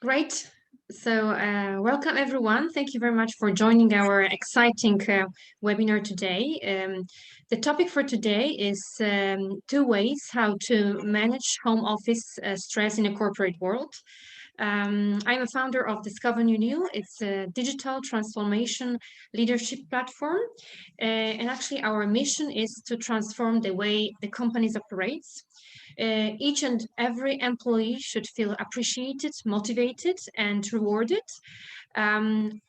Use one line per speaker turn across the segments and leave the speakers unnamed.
Great. Welcome everyone. Thank you very much for joining our exciting webinar today. The topic for today is two ways how to manage home office stress in a corporate world. I'm a founder of Discover New New. It's a digital transformation leadership platform. And actually, our mission is to transform the way the companies operates. Each and every employee should feel appreciated, motivated, and rewarded.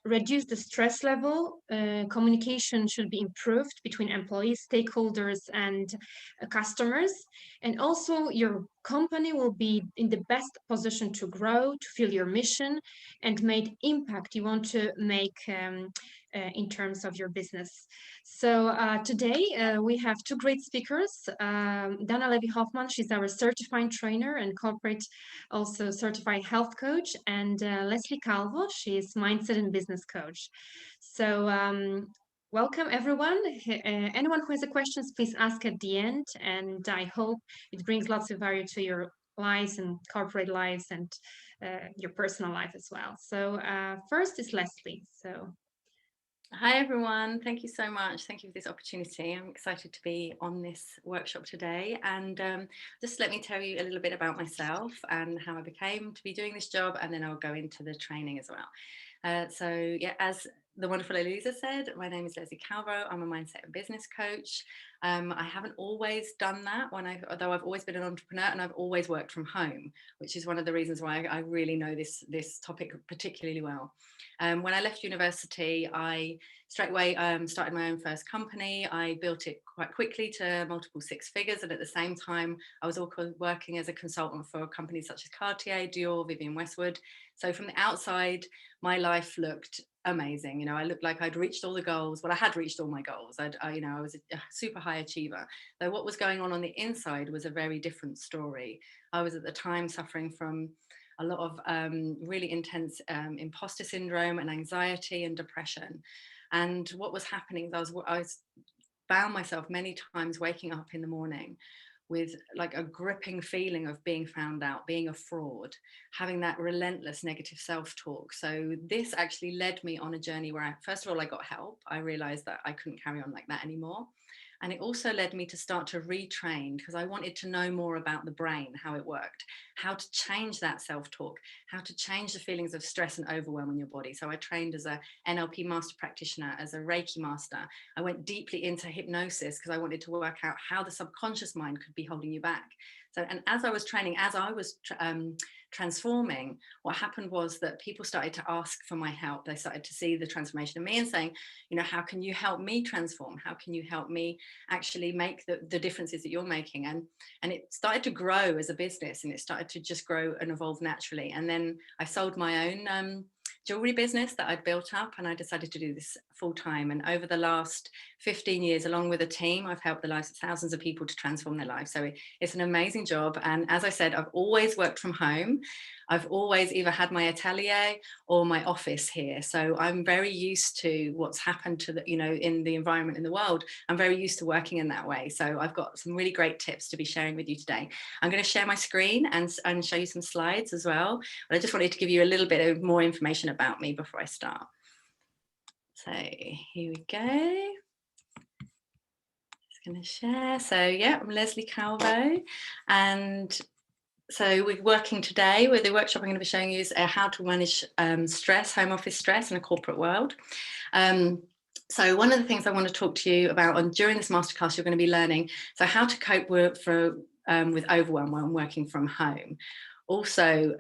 Reduce the stress level. Communication should be improved between employees, stakeholders, and customers. And also, your company will be in the best position to grow, to feel your mission, and make impact you want to make in terms of your business. Today we have two great speakers. Dana Levy-Hoffman, she's our certified trainer and corporate also certified health coach, and Leslie Calvo, she is mindset and business coach. Welcome everyone. Anyone who has a questions, please ask at the end, and I hope it brings lots of value to your lives and corporate lives and your personal life as well. First is Leslie.
Hi everyone, thank you so much. Thank you for this opportunity. I'm excited to be on this workshop today, and just let me tell you a little bit about myself and how I became to be doing this job, and then I'll go into the training as well. As the wonderful Elisa said, my name is Leslie Calvo. I'm a mindset and business coach. I haven't always done that, although I've always been an entrepreneur and I've always worked from home, which is one of the reasons why I really know this topic particularly well. When I left university, I straight away started my own first company. I built it quite quickly to multiple six figures, and at the same time, I was also working as a consultant for companies such as Cartier, Dior, Vivienne Westwood. So from the outside, my life looked amazing. You know, I looked like I'd reached all the goals. Well, I had reached all my goals. I was a super high achiever. Though what was going on the inside was a very different story. I was at the time suffering from a lot of really intense imposter syndrome and anxiety and depression. And what was happening is I found myself many times waking up in the morning with like a gripping feeling of being found out, being a fraud, having that relentless negative self-talk. So this actually led me on a journey where first of all, I got help. I realized that I couldn't carry on like that anymore. And it also led me to start to retrain, because I wanted to know more about the brain, how it worked, how to change that self-talk, how to change the feelings of stress and overwhelm in your body. So I trained as a NLP master practitioner, as a Reiki master. I went deeply into hypnosis because I wanted to work out how the subconscious mind could be holding you back. So, and as I was training, as I was transforming, what happened was that people started to ask for my help. They started to see the transformation in me and saying, you know, how can you help me transform? How can you help me actually make the differences that you're making? And it started to grow as a business, and it started to just grow and evolve naturally. And then I sold my own jewelry business that I'd built up, and I decided to do this full time. And over the last 15 years, along with a team, I've helped the lives of thousands of people to transform their lives. So it's an amazing job. And as I said, I've always worked from home. I've always either had my atelier or my office here. So I'm very used to what's happened to in the environment in the world. I'm very used to working in that way. So I've got some really great tips to be sharing with you today. I'm going to share my screen and show you some slides as well. But I just wanted to give you a little bit of more information about me before I start. So here we go. Just going to share. So yeah, I'm Leslie Calvo, and so we're working today with the workshop I'm going to be showing you is how to manage stress, home office stress in a corporate world. So one of the things I want to talk to you about, and during this masterclass, you're going to be learning so how to cope with overwhelm when working from home. Also,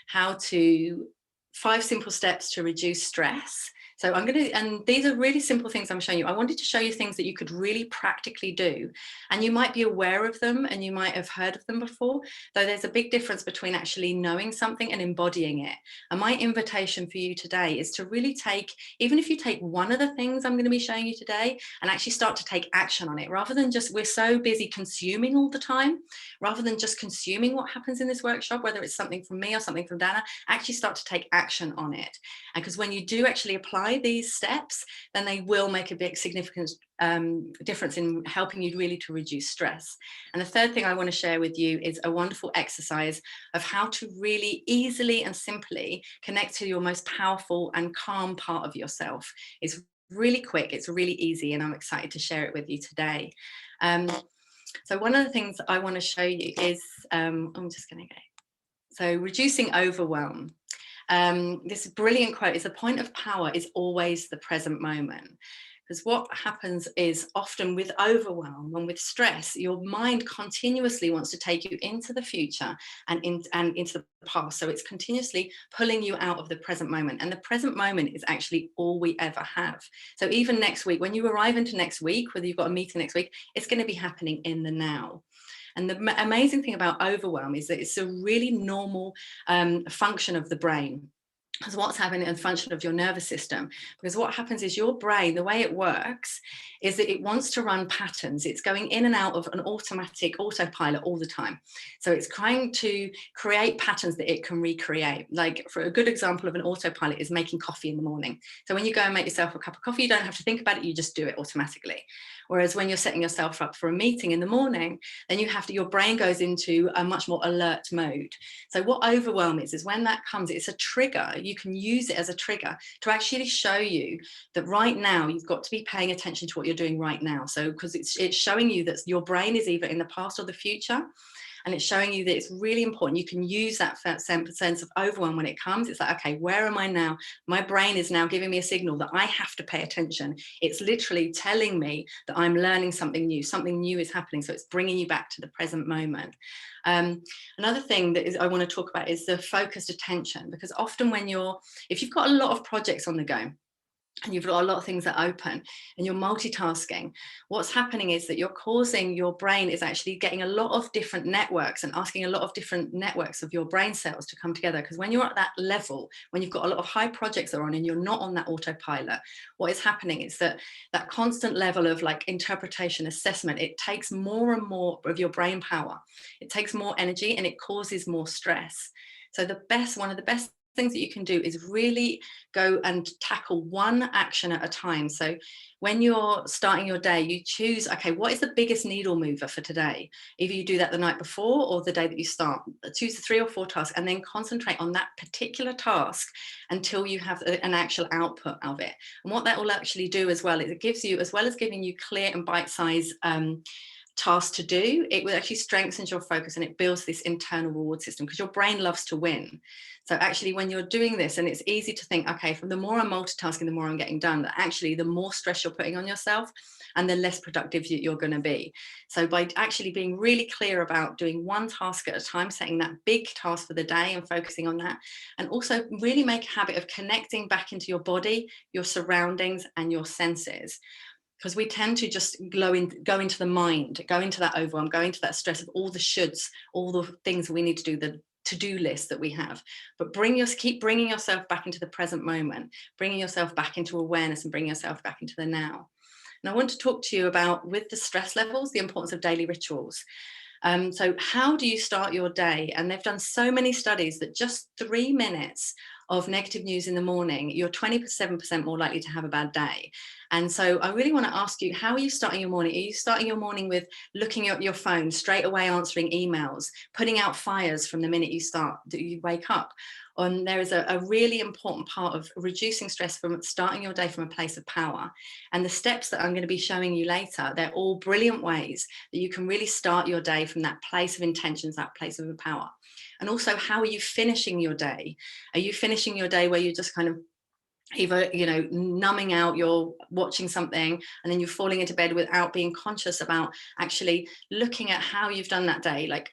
how to 5 simple steps to reduce stress. So and these are really simple things I'm showing you. I wanted to show you things that you could really practically do, and you might be aware of them and you might have heard of them before, though there's a big difference between actually knowing something and embodying it. And my invitation for you today is to really even if you take one of the things I'm going to be showing you today and actually start to take action on it, rather than we're so busy consuming all the time, rather than just consuming what happens in this workshop, whether it's something from me or something from Dana, actually start to take action on it. And because when you do actually apply apply these steps, then they will make a big significant difference in helping you really to reduce stress. And the third thing I want to share with you is a wonderful exercise of how to really easily and simply connect to your most powerful and calm part of yourself. It's really quick, it's really easy, and I'm excited to share it with you today. So one of the things I want to show you is, I'm just going to go. So reducing overwhelm. This brilliant quote is: the point of power is always the present moment. Because what happens is often with overwhelm and with stress, your mind continuously wants to take you into the future and into the past. So it's continuously pulling you out of the present moment. And the present moment is actually all we ever have. So even next week, when you arrive into next week, whether you've got a meeting next week, it's going to be happening in the now. And the amazing thing about overwhelm is that it's a really normal function of the brain. Because what's happening in the function of your nervous system, because what happens is your brain, the way it works is that it wants to run patterns. It's going in and out of an automatic autopilot all the time. So it's trying to create patterns that it can recreate. Like, for a good example of an autopilot is making coffee in the morning. So when you go and make yourself a cup of coffee, you don't have to think about it, you just do it automatically. Whereas when you're setting yourself up for a meeting in the morning, then your brain goes into a much more alert mode. So what overwhelm is when that comes, it's a trigger. You can use it as a trigger to actually show you that right now you've got to be paying attention to what you're doing right now. So because it's showing you that your brain is either in the past or the future. And it's showing you that it's really important. You can use that sense of overwhelm when it comes. It's like, okay, where am I now? My brain is now giving me a signal that I have to pay attention. It's literally telling me that I'm learning something new. Something new is happening. So it's bringing you back to the present moment. Another thing that I want to talk about is the focused attention, because often if you've got a lot of projects on the go, and you've got a lot of things that open and you're multitasking, what's happening is that you're causing your brain is actually getting a lot of different networks and asking a lot of different networks of your brain cells to come together. Because when you're at that level, when you've got a lot of high projects that are on and you're not on that autopilot, what is happening is that constant level of like interpretation, assessment, it takes more and more of your brain power. It takes more energy and it causes more stress. So one of the best things that you can do is really go and tackle one action at a time. So when you're starting your day, you choose, okay, what is the biggest needle mover for today? Either you do that the night before or the day that you start. Choose 3 or 4 tasks and then concentrate on that particular task until you have an actual output of it. And what that will actually do as well is it gives you, as well as giving you clear and bite-sized task to do, it will actually strengthens your focus and it builds this internal reward system, because your brain loves to win. So actually when you're doing this, and it's easy to think, okay, from the more I'm multitasking, the more I'm getting done, but actually the more stress you're putting on yourself and the less productive you're going to be. So by actually being really clear about doing one task at a time, setting that big task for the day and focusing on that, and also really make a habit of connecting back into your body, your surroundings and your senses. Because we tend to just go into the mind, go into that overwhelm, go into that stress of all the shoulds, all the things we need to do, the to-do list that we have. But keep bringing yourself back into the present moment, bringing yourself back into awareness and bringing yourself back into the now. And I want to talk to you about, with the stress levels, the importance of daily rituals. So how do you start your day? And they've done so many studies that just 3 minutes of negative news in the morning, you're 27% more likely to have a bad day. And so I really want to ask you, how are you starting your morning? Are you starting your morning with looking at your phone, straight away answering emails, putting out fires from the minute you wake up? And there is a really important part of reducing stress from starting your day from a place of power. And the steps that I'm going to be showing you later, they're all brilliant ways that you can really start your day from that place of intentions, that place of power. And also, how are you finishing your day? Are you finishing your day where you're just kind of either, numbing out, you're watching something and then you're falling into bed without being conscious about actually looking at how you've done that day? Like,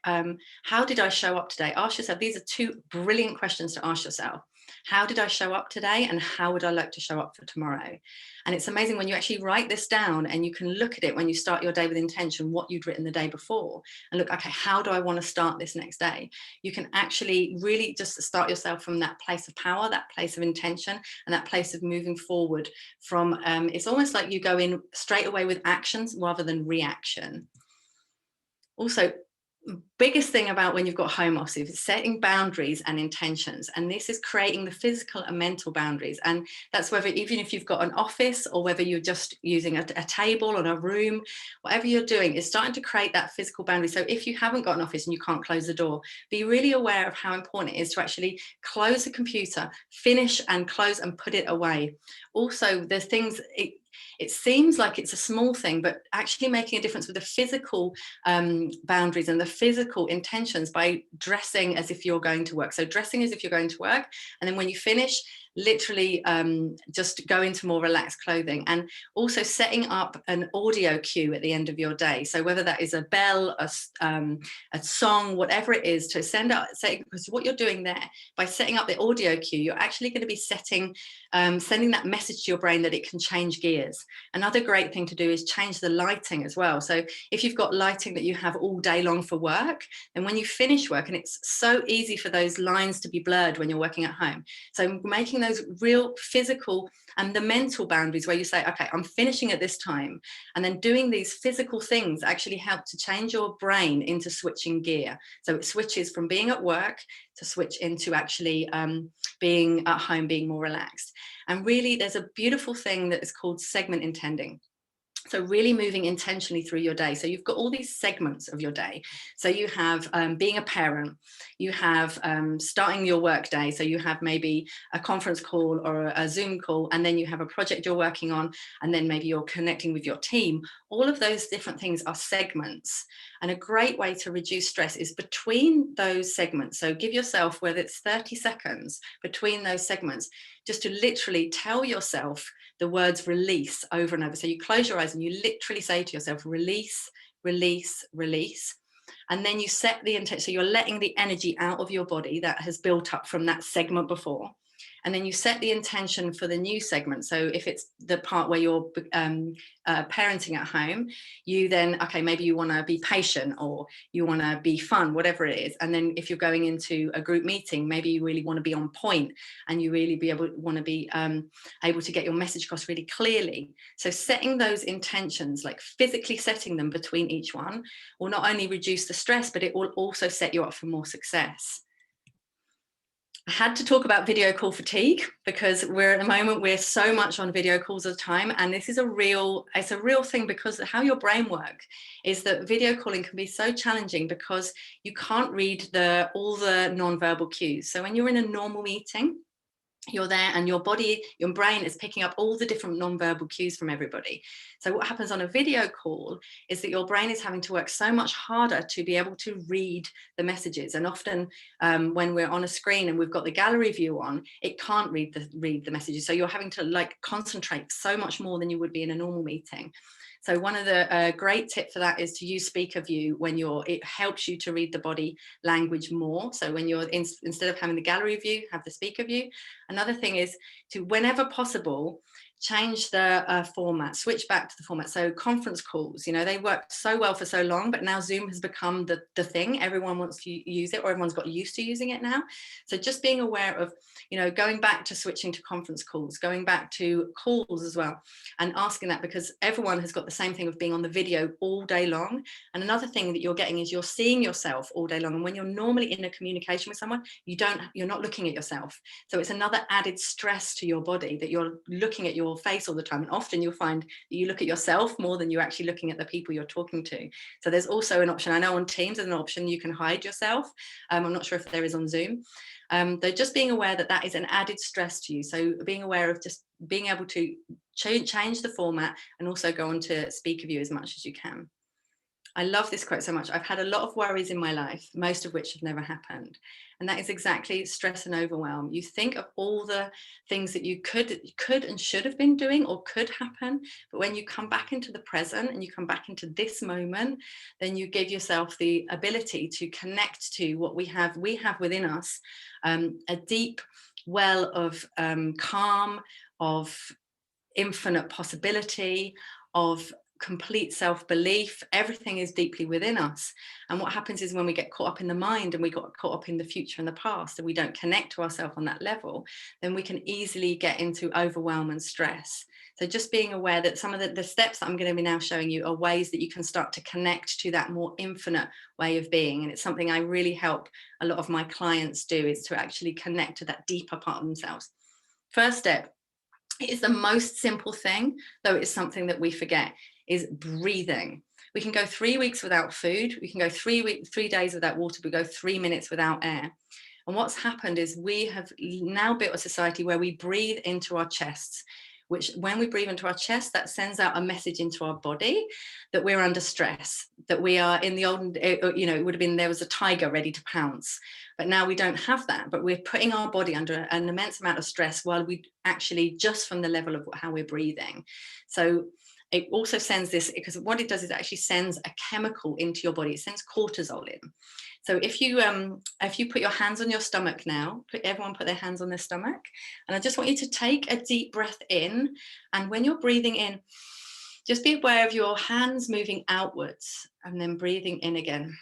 how did I show up today? Ask yourself, these are 2 brilliant questions to ask yourself. How did I show up today? And how would I like to show up for tomorrow? And it's amazing when you actually write this down and you can look at it when you start your day with intention, what you'd written the day before, and look, okay, how do I want to start this next day? You can actually really just start yourself from that place of power, that place of intention, and that place of moving forward from, it's almost like you go in straight away with actions rather than reaction. Also, biggest thing about when you've got home office is setting boundaries and intentions, and this is creating the physical and mental boundaries. And that's whether, even if you've got an office or whether you're just using a table or a room, whatever you're doing is starting to create that physical boundary. So if you haven't got an office and you can't close the door, be really aware of how important it is to actually close the computer, finish and close and put it away. Also, there's things, it seems like it's a small thing, but actually making a difference with the physical boundaries and the physical intentions by dressing as if you're going to work. So dressing as if you're going to work, and then when you finish, literally just go into more relaxed clothing, and also setting up an audio cue at the end of your day. So whether that is a bell, a song, whatever it is, to send out, because what you're doing there by setting up the audio cue, you're actually going to be sending that message to your brain that it can change gears. Another great thing to do is change the lighting as well. So if you've got lighting that you have all day long for work, then when you finish work, and it's so easy for those lines to be blurred when you're working at home, so making those real physical and the mental boundaries where you say, okay, I'm finishing at this time, and then doing these physical things actually help to change your brain into switching gear. So it switches from being at work to switch into actually being at home, being more relaxed. And really, there's a beautiful thing that is called segment intending. So really moving intentionally through your day. So you've got all these segments of your day. So you have being a parent, you have starting your work day. So you have maybe a conference call or a Zoom call, and then you have a project you're working on, and then maybe you're connecting with your team. All of those different things are segments. And a great way to reduce stress is between those segments. So give yourself, whether it's 30 seconds between those segments, just to literally tell yourself the words release over and over. So you close your eyes and you literally say to yourself, release, release, release. And then you set the intention. So you're letting the energy out of your body that has built up from that segment before. And then you set the intention for the new segment. So if it's the part where you're parenting at home, you then, okay, maybe you want to be patient, or you want to be fun, whatever it is. And then if you're going into a group meeting, maybe you really want to be on point, and you really want to be able to get your message across really clearly. So setting those intentions, like physically setting them between each one, will not only reduce the stress, but it will also set you up for more success. I had to talk about video call fatigue, because we're so much on video calls all the time, and this is a real thing, because how your brain works is that video calling can be so challenging because you can't read all the non-verbal cues. So when you're in a normal meeting, you're there and your body, your brain is picking up all the different non-verbal cues from everybody. So what happens on a video call is that your brain is having to work so much harder to be able to read the messages. And often when we're on a screen and we've got the gallery view on, it can't read the messages. So you're having to concentrate so much more than you would be in a normal meeting. So one of the great tip for that is to use speaker view it helps you to read the body language more. So when you're instead of having the gallery view, have the speaker view. Another thing is to, whenever possible, change the format, switch back to the format. So conference calls, they worked so well for so long, but now Zoom has become the thing. Everyone wants to use it, or everyone's got used to using it now. So just being aware of, going back to switching to conference calls, going back to calls as well, and asking that, because everyone has got the same thing of being on the video all day long. And another thing that you're getting is you're seeing yourself all day long. And when you're normally in a communication with someone, you're not looking at yourself. So it's another added stress to your body that you're looking at your face all the time, and often you'll find that you look at yourself more than you're actually looking at the people you're talking to. So there's also an option, I know on Teams there's an option you can hide yourself. I'm not sure if there is on Zoom. Though just being aware that is an added stress to you. So being aware of just being able to change the format, and also go on to speaker view as much as you can. I love this quote so much. I've had a lot of worries in my life, most of which have never happened. And that is exactly stress and overwhelm. You think of all the things that you could and should have been doing or could happen. But when you come back into the present and you come back into this moment, then you give yourself the ability to connect to what we have within us, a deep well of calm, of infinite possibility, of complete self-belief. Everything is deeply within us. And what happens is when we get caught up in the mind and we got caught up in the future and the past and we don't connect to ourselves on that level, then we can easily get into overwhelm and stress. So just being aware that some of the steps that I'm going to be now showing you are ways that you can start to connect to that more infinite way of being. And it's something I really help a lot of my clients do, is to actually connect to that deeper part of themselves. First step, it is the most simple thing, though it's something that we forget, is breathing. We can go 3 weeks without food. We can go 3 days without water. We go 3 minutes without air. And what's happened is we have now built a society where we breathe into our chests, which when we breathe into our chest, that sends out a message into our body that we're under stress, that we are in the old, it would have been there was a tiger ready to pounce. But now we don't have that, but we're putting our body under an immense amount of stress while we actually, just from the level of how we're breathing. So it also sends this, because what it does is it actually sends a chemical into your body. It sends cortisol in. So if you put your hands on your stomach now, everyone put their hands on their stomach. And I just want you to take a deep breath in. And when you're breathing in, just be aware of your hands moving outwards and then breathing in again.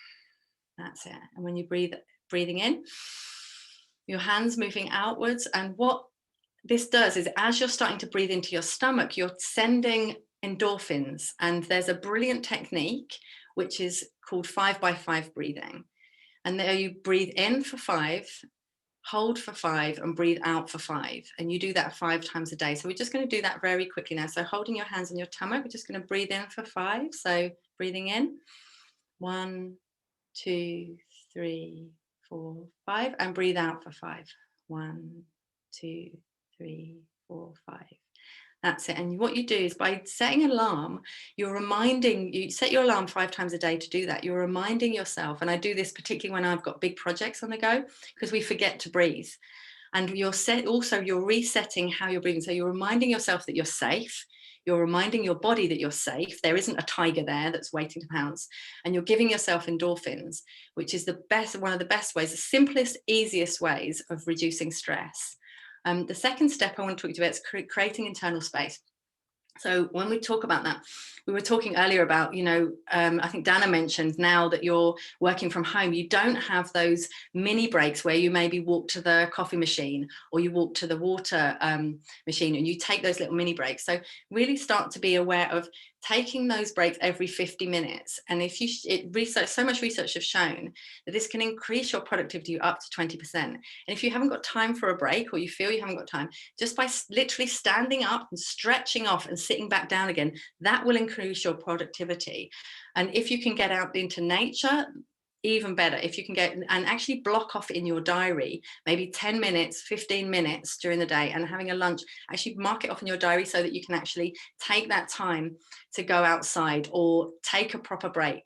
That's it. And when you breathing in, your hands moving outwards. And what this does is, as you're starting to breathe into your stomach, you're sending endorphins. And there's a brilliant technique which is called 5x5 breathing. And there you breathe in for 5, hold for 5, and breathe out for 5. And you do that 5 times a day. So we're just going to do that very quickly now. So holding your hands on your stomach, we're just going to breathe in for 5. So breathing in, 1, 2, 3, 4, 5, and breathe out for 5. 1, 2, 3, 4, 5. That's it. And what you do is, by setting an alarm, you set your alarm 5 times a day to do that. You're reminding yourself, and I do this particularly when I've got big projects on the go, because we forget to breathe. And you're resetting how you're breathing. So you're reminding yourself that you're safe. You're reminding your body that you're safe. There isn't a tiger there that's waiting to pounce. And you're giving yourself endorphins, which is one of the best ways, the simplest, easiest ways of reducing stress. The second step I want to talk to you about is creating internal space. So when we talk about that, we were talking earlier about, I think Dana mentioned, now that you're working from home, you don't have those mini breaks where you maybe walk to the coffee machine or you walk to the water machine, and you take those little mini breaks. So really start to be aware of taking those breaks every 50 minutes. And so much research has shown that this can increase your productivity up to 20%. And if you haven't got time for a break, or you feel you haven't got time, just by literally standing up and stretching off and sitting back down again, that will increase your productivity. And if you can get out into nature, even better. If you can get and actually block off in your diary maybe 10 minutes, 15 minutes during the day, and having a lunch, actually mark it off in your diary so that you can actually take that time to go outside or take a proper break.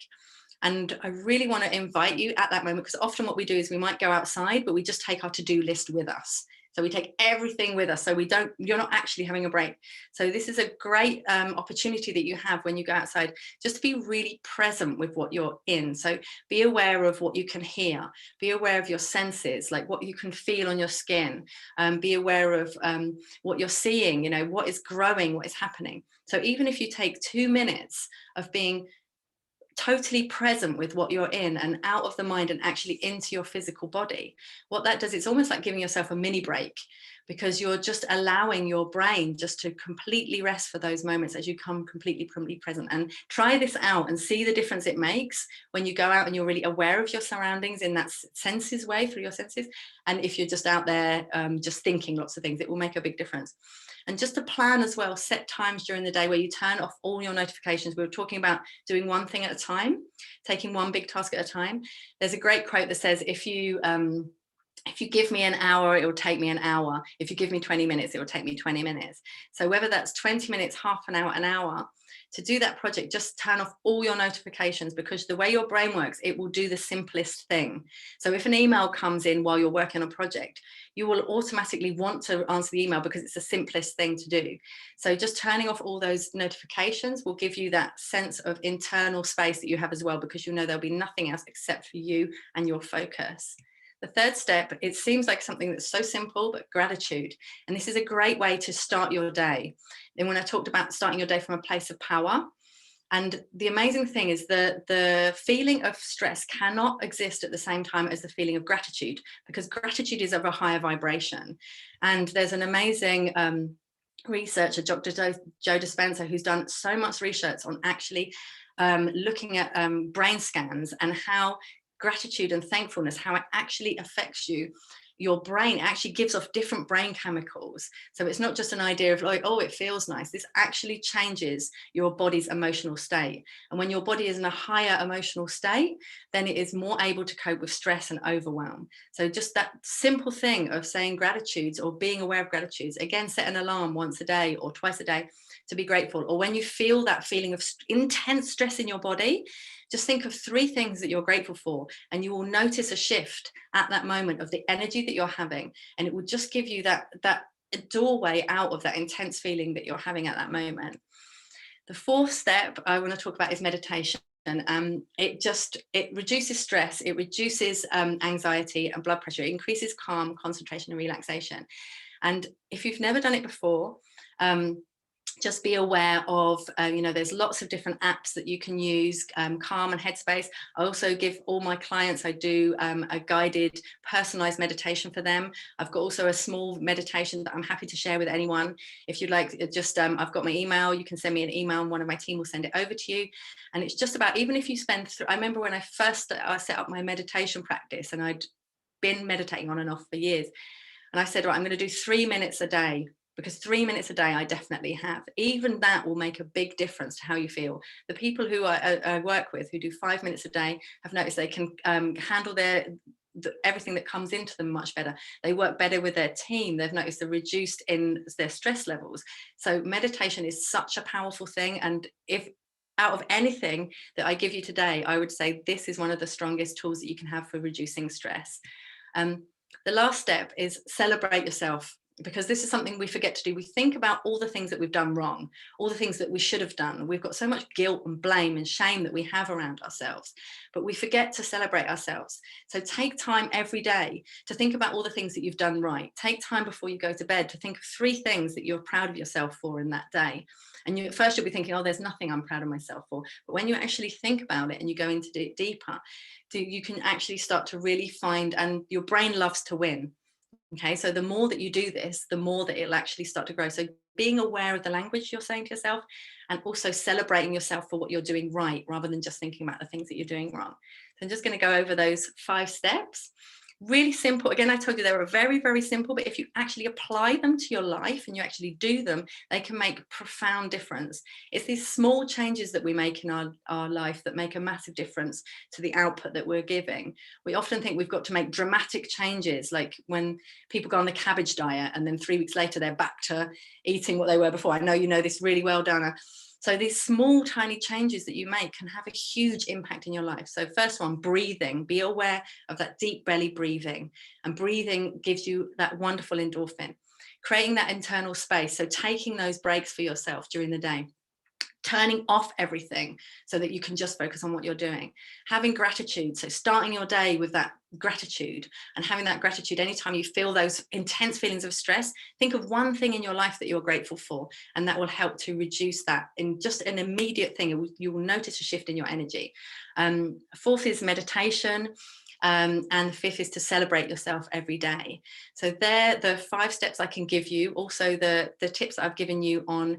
And I really want to invite you at that moment, because often what we do is we might go outside, but we just take our to-do list with us. So we take everything with us. So you're not actually having a break. So this is a great opportunity that you have when you go outside, just to be really present with what you're in. So be aware of what you can hear, be aware of your senses, like what you can feel on your skin, be aware of what you're seeing, what is growing, what is happening. So even if you take 2 minutes of being totally present with what you're in and out of the mind and actually into your physical body, what that does, it's almost like giving yourself a mini break, because you're just allowing your brain just to completely rest for those moments as you come completely present. And try this out and see the difference it makes when you go out and you're really aware of your surroundings in that senses way, through your senses. And if you're just out there just thinking lots of things, it will make a big difference. And just to plan as well, set times during the day where you turn off all your notifications. We were talking about doing one thing at a time, taking one big task at a time. There's a great quote that says, if you give me an hour, it will take me an hour. If you give me 20 minutes, it will take me 20 minutes. So whether that's 20 minutes, half an hour, to do that project, just turn off all your notifications, because the way your brain works, it will do the simplest thing. So if an email comes in while you're working on a project, you will automatically want to answer the email because it's the simplest thing to do. So just turning off all those notifications will give you that sense of internal space that you have as well, because there'll be nothing else except for you and your focus. The third step, it seems like something that's so simple, but gratitude. And this is a great way to start your day. And when I talked about starting your day from a place of power, And the amazing thing is that the feeling of stress cannot exist at the same time as the feeling of gratitude, because gratitude is of a higher vibration. And there's an amazing researcher, Dr. Joe Dispenza, who's done so much research on actually looking at brain scans and how gratitude and thankfulness, how it actually affects you. Your brain actually gives off different brain chemicals. So it's not just an idea of like, oh, it feels nice. This actually changes your body's emotional state. And when your body is in a higher emotional state, then it is more able to cope with stress and overwhelm. So just that simple thing of saying gratitudes or being aware of gratitudes, again, set an alarm once a day or twice a day to be grateful. Or when you feel that feeling of intense stress in your body, just think of 3 things that you're grateful for, and you will notice a shift at that moment of the energy that you're having, and it will just give you that doorway out of that intense feeling that you're having at that moment. The 4th step I want to talk about is meditation. It reduces stress, it reduces anxiety and blood pressure, it increases calm, concentration, and relaxation. And if you've never done it before, just be aware of, there's lots of different apps that you can use, Calm and Headspace. I also give all my clients, I do a guided personalized meditation for them. I've got also a small meditation that I'm happy to share with anyone. If you'd like, I've got my email, you can send me an email and one of my team will send it over to you. And it's just about, even if you I remember when I set up my meditation practice, and I'd been meditating on and off for years. And I said, right, I'm going to do 3 minutes a day, because 3 minutes a day I definitely have. Even that will make a big difference to how you feel. The people who I work with who do 5 minutes a day have noticed they can handle everything that comes into them much better. They work better with their team. They've noticed they're reduced in their stress levels. So meditation is such a powerful thing. And if out of anything that I give you today, I would say this is one of the strongest tools that you can have for reducing stress. The last step is celebrate yourself, because this is something we forget to do. We think about all the things that we've done wrong, all the things that we should have done. We've got so much guilt and blame and shame that we have around ourselves, but we forget to celebrate ourselves. So take time every day to think about all the things that you've done right. Take time before you go to bed to think of 3 things that you're proud of yourself for in that day. And at first you'll be thinking, oh, there's nothing I'm proud of myself for. But when you actually think about it and you go into it deeper, you can actually start to really find, and your brain loves to win. Okay, so the more that you do this, the more that it'll actually start to grow. So being aware of the language you're saying to yourself, and also celebrating yourself for what you're doing right, rather than just thinking about the things that you're doing wrong. So I'm just going to go over those 5 steps. Really simple. Again, I told you they were very, very simple, but if you actually apply them to your life and you actually do them, they can make a profound difference. It's these small changes that we make in our life that make a massive difference to the output that we're giving. We often think we've got to make dramatic changes, like when people go on the cabbage diet and then 3 weeks later they're back to eating what they were before. I know you know this really well, Dana. So these small, tiny changes that you make can have a huge impact in your life. So first one, breathing. Be aware of that deep belly breathing. And breathing gives you that wonderful endorphin. Creating that internal space. So taking those breaks for yourself during the day. Turning off everything so that you can just focus on what you're doing. Having gratitude, so starting your day with that gratitude, and having that gratitude anytime you feel those intense feelings of stress, think of one thing in your life that you're grateful for, and that will help to reduce that in just an immediate thing. You will notice a shift in your energy. 4th is meditation. And the 5th is to celebrate yourself every day. So they're the 5 steps I can give you. Also the tips that I've given you on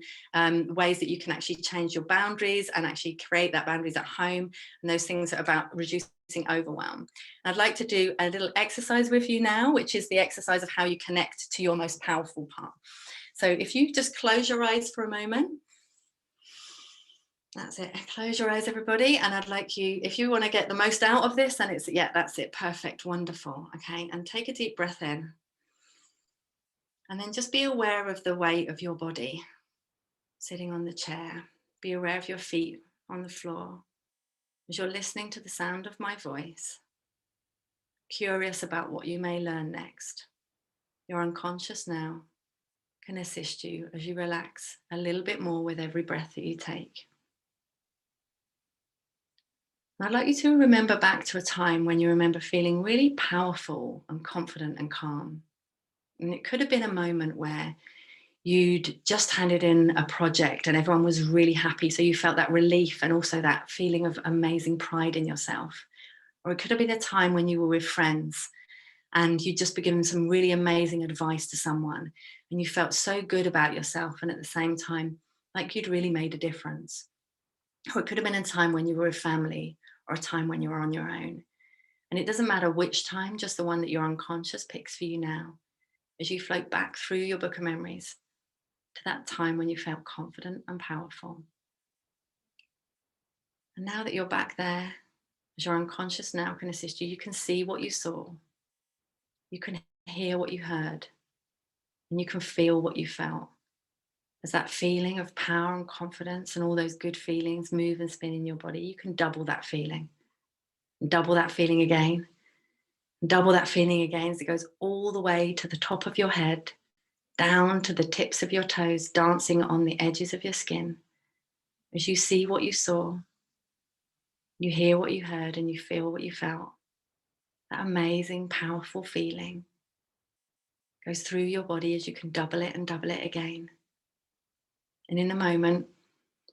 ways that you can actually change your boundaries and actually create that boundaries at home, and those things are about reducing overwhelm. And I'd like to do a little exercise with you now, which is the exercise of how you connect to your most powerful part. So if you just close your eyes for a moment. That's it. Close your eyes, everybody. And I'd like you, if you want to get the most out of this, and that's it. Perfect. Wonderful. Okay. And take a deep breath in. And then just be aware of the weight of your body sitting on the chair. Be aware of your feet on the floor as you're listening to the sound of my voice, curious about what you may learn next. Your unconscious now can assist you as you relax a little bit more with every breath that you take. I'd like you to remember back to a time when you remember feeling really powerful and confident and calm. And it could have been a moment where you'd just handed in a project and everyone was really happy. So you felt that relief and also that feeling of amazing pride in yourself. Or it could have been a time when you were with friends and you'd just been given some really amazing advice to someone and you felt so good about yourself and at the same time, like you'd really made a difference. Or it could have been a time when you were with family or a time when you were on your own. And it doesn't matter which time, just the one that your unconscious picks for you now, as you float back through your book of memories to that time when you felt confident and powerful. And now that you're back there, as your unconscious now can assist you, you can see what you saw, you can hear what you heard, and you can feel what you felt. As that feeling of power and confidence and all those good feelings move and spin in your body, you can double that feeling, and double that feeling again, and double that feeling again as it goes all the way to the top of your head, down to the tips of your toes, dancing on the edges of your skin. As you see what you saw, you hear what you heard, and you feel what you felt. That amazing, powerful feeling goes through your body as you can double it and double it again. And in a moment,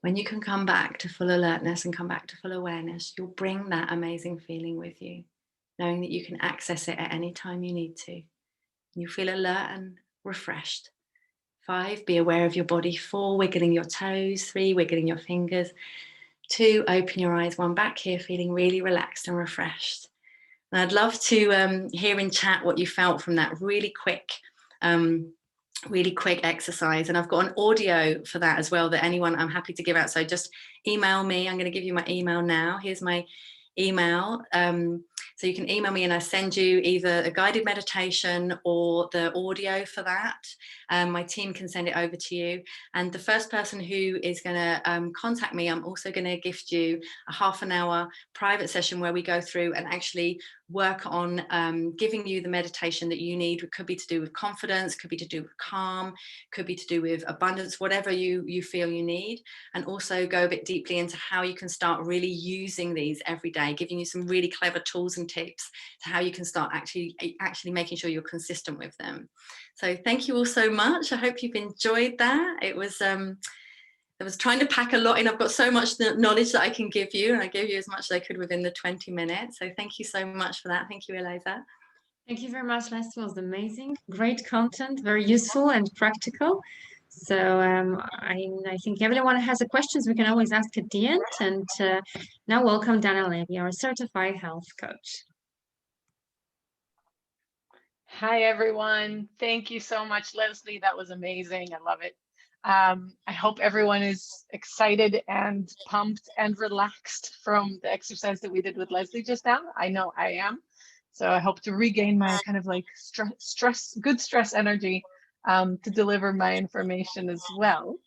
when you can come back to full alertness and come back to full awareness, you'll bring that amazing feeling with you, knowing that you can access it at any time you need to. You feel alert and refreshed. 5, be aware of your body. 4, wiggling your toes. 3, wiggling your fingers. 2, open your eyes. 1, back here, feeling really relaxed and refreshed. And I'd love to hear in chat what you felt from that really quick exercise. And I've got an audio for that as well that I'm happy to give out. So just email me. I'm going to give you my email now. Here's my email. So you can email me and I send you either a guided meditation or the audio for that. My team can send it over to you. And the first person who is going to contact me, I'm also going to gift you a half an hour private session where we go through and actually work on giving you the meditation that you need. It could be to do with confidence, could be to do with calm, could be to do with abundance, whatever you feel you need. And also go a bit deeply into how you can start really using these every day, giving you some really clever tools and tips to how you can start actually making sure you're consistent with them. So thank you all so much. I hope you've enjoyed that. I was trying to pack a lot in. I've got so much knowledge that I can give you, and I gave you as much as I could within the 20 minutes. So thank you so much for that. Thank you, Eliza.
Thank you very much, Leslie. It was amazing. Great content, very useful and practical. So I think everyone has a questions we can always ask at the end. And now welcome Dana Levy, our certified health coach.
Hi, everyone. Thank you so much, Leslie. That was amazing. I love it. I hope everyone is excited and pumped and relaxed from the exercise that we did with Leslie just now. I know I am. So I hope to regain my kind of like good stress energy to deliver my information as well.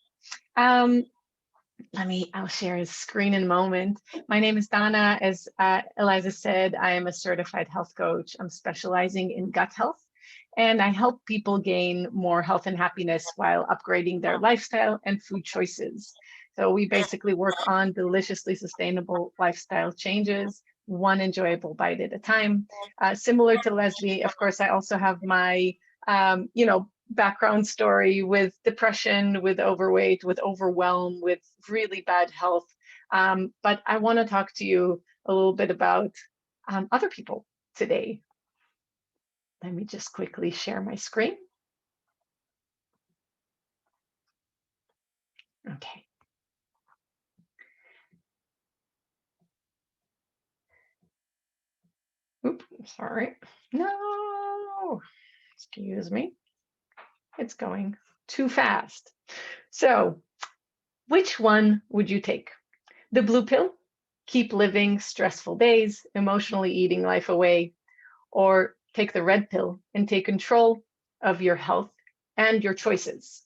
I'll share a screen in a moment. My name is Dana. As Eliza said, I am a certified health coach. I'm specializing in gut health, and I help people gain more health and happiness while upgrading their lifestyle and food choices. So we basically work on deliciously sustainable lifestyle changes, one enjoyable bite at a time. Similar to Leslie, of course, I also have my, background story with depression, with overweight, with overwhelm, with really bad health. But I want to talk to you a little bit about other people today. Let me just quickly share my screen. Okay. Oops, sorry. No, excuse me. It's going too fast. So, which one would you take? The blue pill, keep living stressful days, emotionally eating life away, or take the red pill and take control of your health and your choices?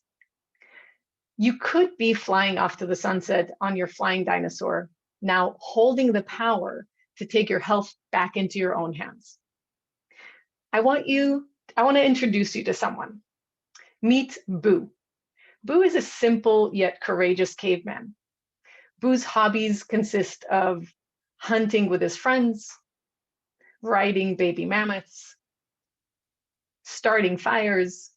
You could be flying off to the sunset on your flying dinosaur, now holding the power to take your health back into your own hands. I want to introduce you to someone. Meet Boo. Boo is a simple yet courageous caveman. Boo's hobbies consist of hunting with his friends, riding baby mammoths, starting fires,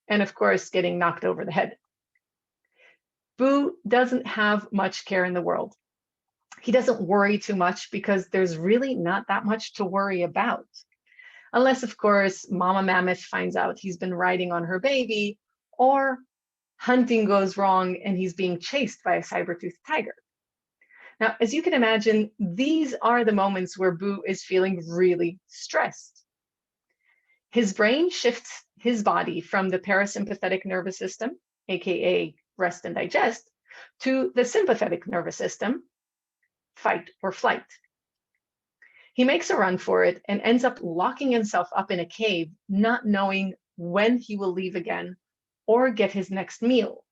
and of course, getting knocked over the head. Boo doesn't have much care in the world. He doesn't worry too much because there's really not that much to worry about. Unless, of course, Mama Mammoth finds out he's been riding on her baby, or hunting goes wrong and he's being chased by a saber-toothed tiger. Now, as you can imagine, these are the moments where Boo is feeling really stressed. His brain shifts his body from the parasympathetic nervous system, aka rest and digest, to the sympathetic nervous system, fight or flight. He makes a run for it and ends up locking himself up in a cave, not knowing when he will leave again or get his next meal.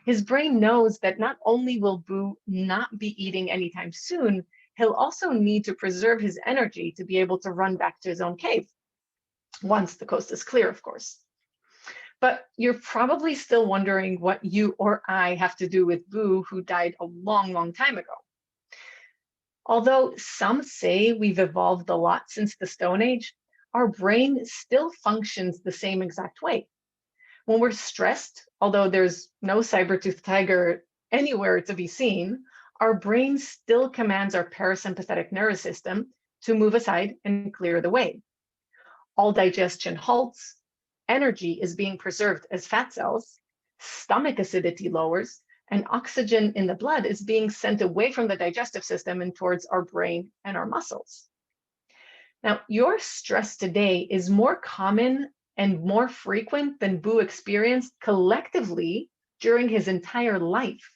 His brain knows that not only will Boo not be eating anytime soon, he'll also need to preserve his energy to be able to run back to his own cave, once the coast is clear, of course. But you're probably still wondering what you or I have to do with Boo, who died a long, long time ago. Although some say we've evolved a lot since the Stone Age, our brain still functions the same exact way. When we're stressed, although there's no saber-toothed tiger anywhere to be seen, our brain still commands our parasympathetic nervous system to move aside and clear the way. All digestion halts, energy is being preserved as fat cells, stomach acidity lowers, and oxygen in the blood is being sent away from the digestive system and towards our brain and our muscles. Now, your stress today is more common and more frequent than Boo experienced collectively during his entire life.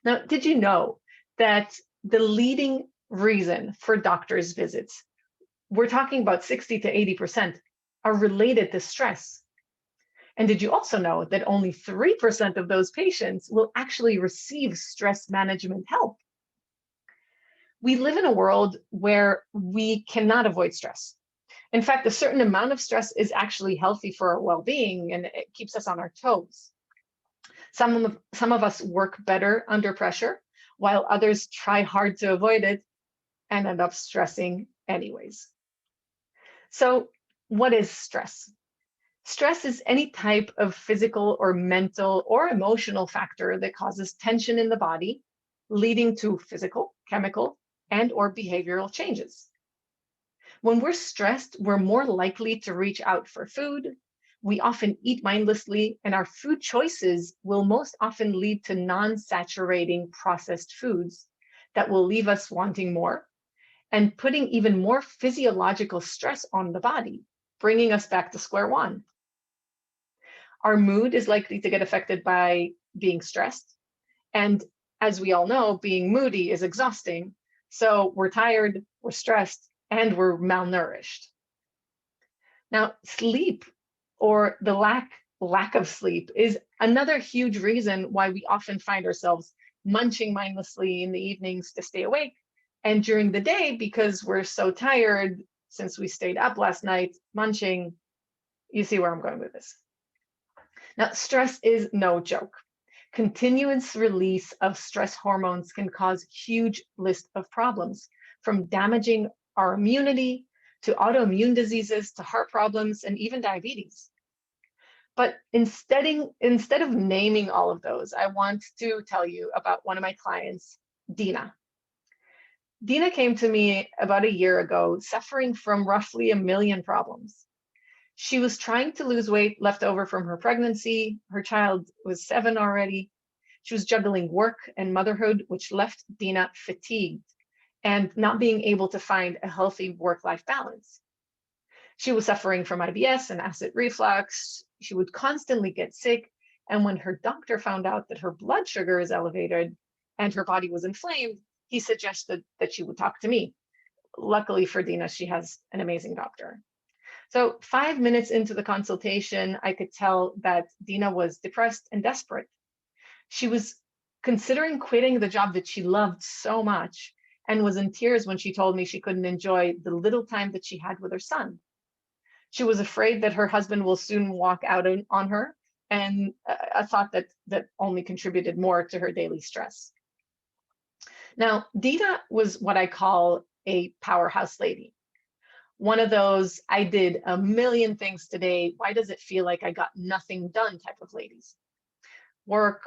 Now, did you know that the leading reason for doctor's visits, we're talking about 60 to 80%, are related to stress? And did you also know that only 3% of those patients will actually receive stress management help? We live in a world where we cannot avoid stress. In fact, a certain amount of stress is actually healthy for our well-being, and it keeps us on our toes. Some of us work better under pressure, while others try hard to avoid it and end up stressing anyways. So, what is stress? Stress is any type of physical or mental or emotional factor that causes tension in the body, leading to physical, chemical, and or behavioral changes. When we're stressed, we're more likely to reach out for food. We often eat mindlessly, and our food choices will most often lead to non-saturating processed foods that will leave us wanting more and putting even more physiological stress on the body, bringing us back to square one. Our mood is likely to get affected by being stressed. And as we all know, being moody is exhausting. So we're tired, we're stressed, and we're malnourished. Now, sleep or the lack of sleep is another huge reason why we often find ourselves munching mindlessly in the evenings to stay awake. And during the day, because we're so tired since we stayed up last night, munching. You see where I'm going with this. Now, stress is no joke. Continuous release of stress hormones can cause huge list of problems, from damaging our immunity to autoimmune diseases to heart problems and even diabetes. But instead of naming all of those, I want to tell you about one of my clients, Dina. Dina came to me about a year ago, suffering from roughly 1 million problems. She was trying to lose weight left over from her pregnancy. Her child was 7 already. She was juggling work and motherhood, which left Dina fatigued and not being able to find a healthy work-life balance. She was suffering from IBS and acid reflux. She would constantly get sick. And when her doctor found out that her blood sugar is elevated and her body was inflamed, he suggested that she would talk to me. Luckily for Dina, she has an amazing doctor. So 5 minutes into the consultation, I could tell that Dina was depressed and desperate. She was considering quitting the job that she loved so much and was in tears when she told me she couldn't enjoy the little time that she had with her son. She was afraid that her husband will soon walk out on her, and a thought that only contributed more to her daily stress. Now, Dina was what I call a powerhouse lady. One of those, I did a million things today, why does it feel like I got nothing done type of ladies. Work,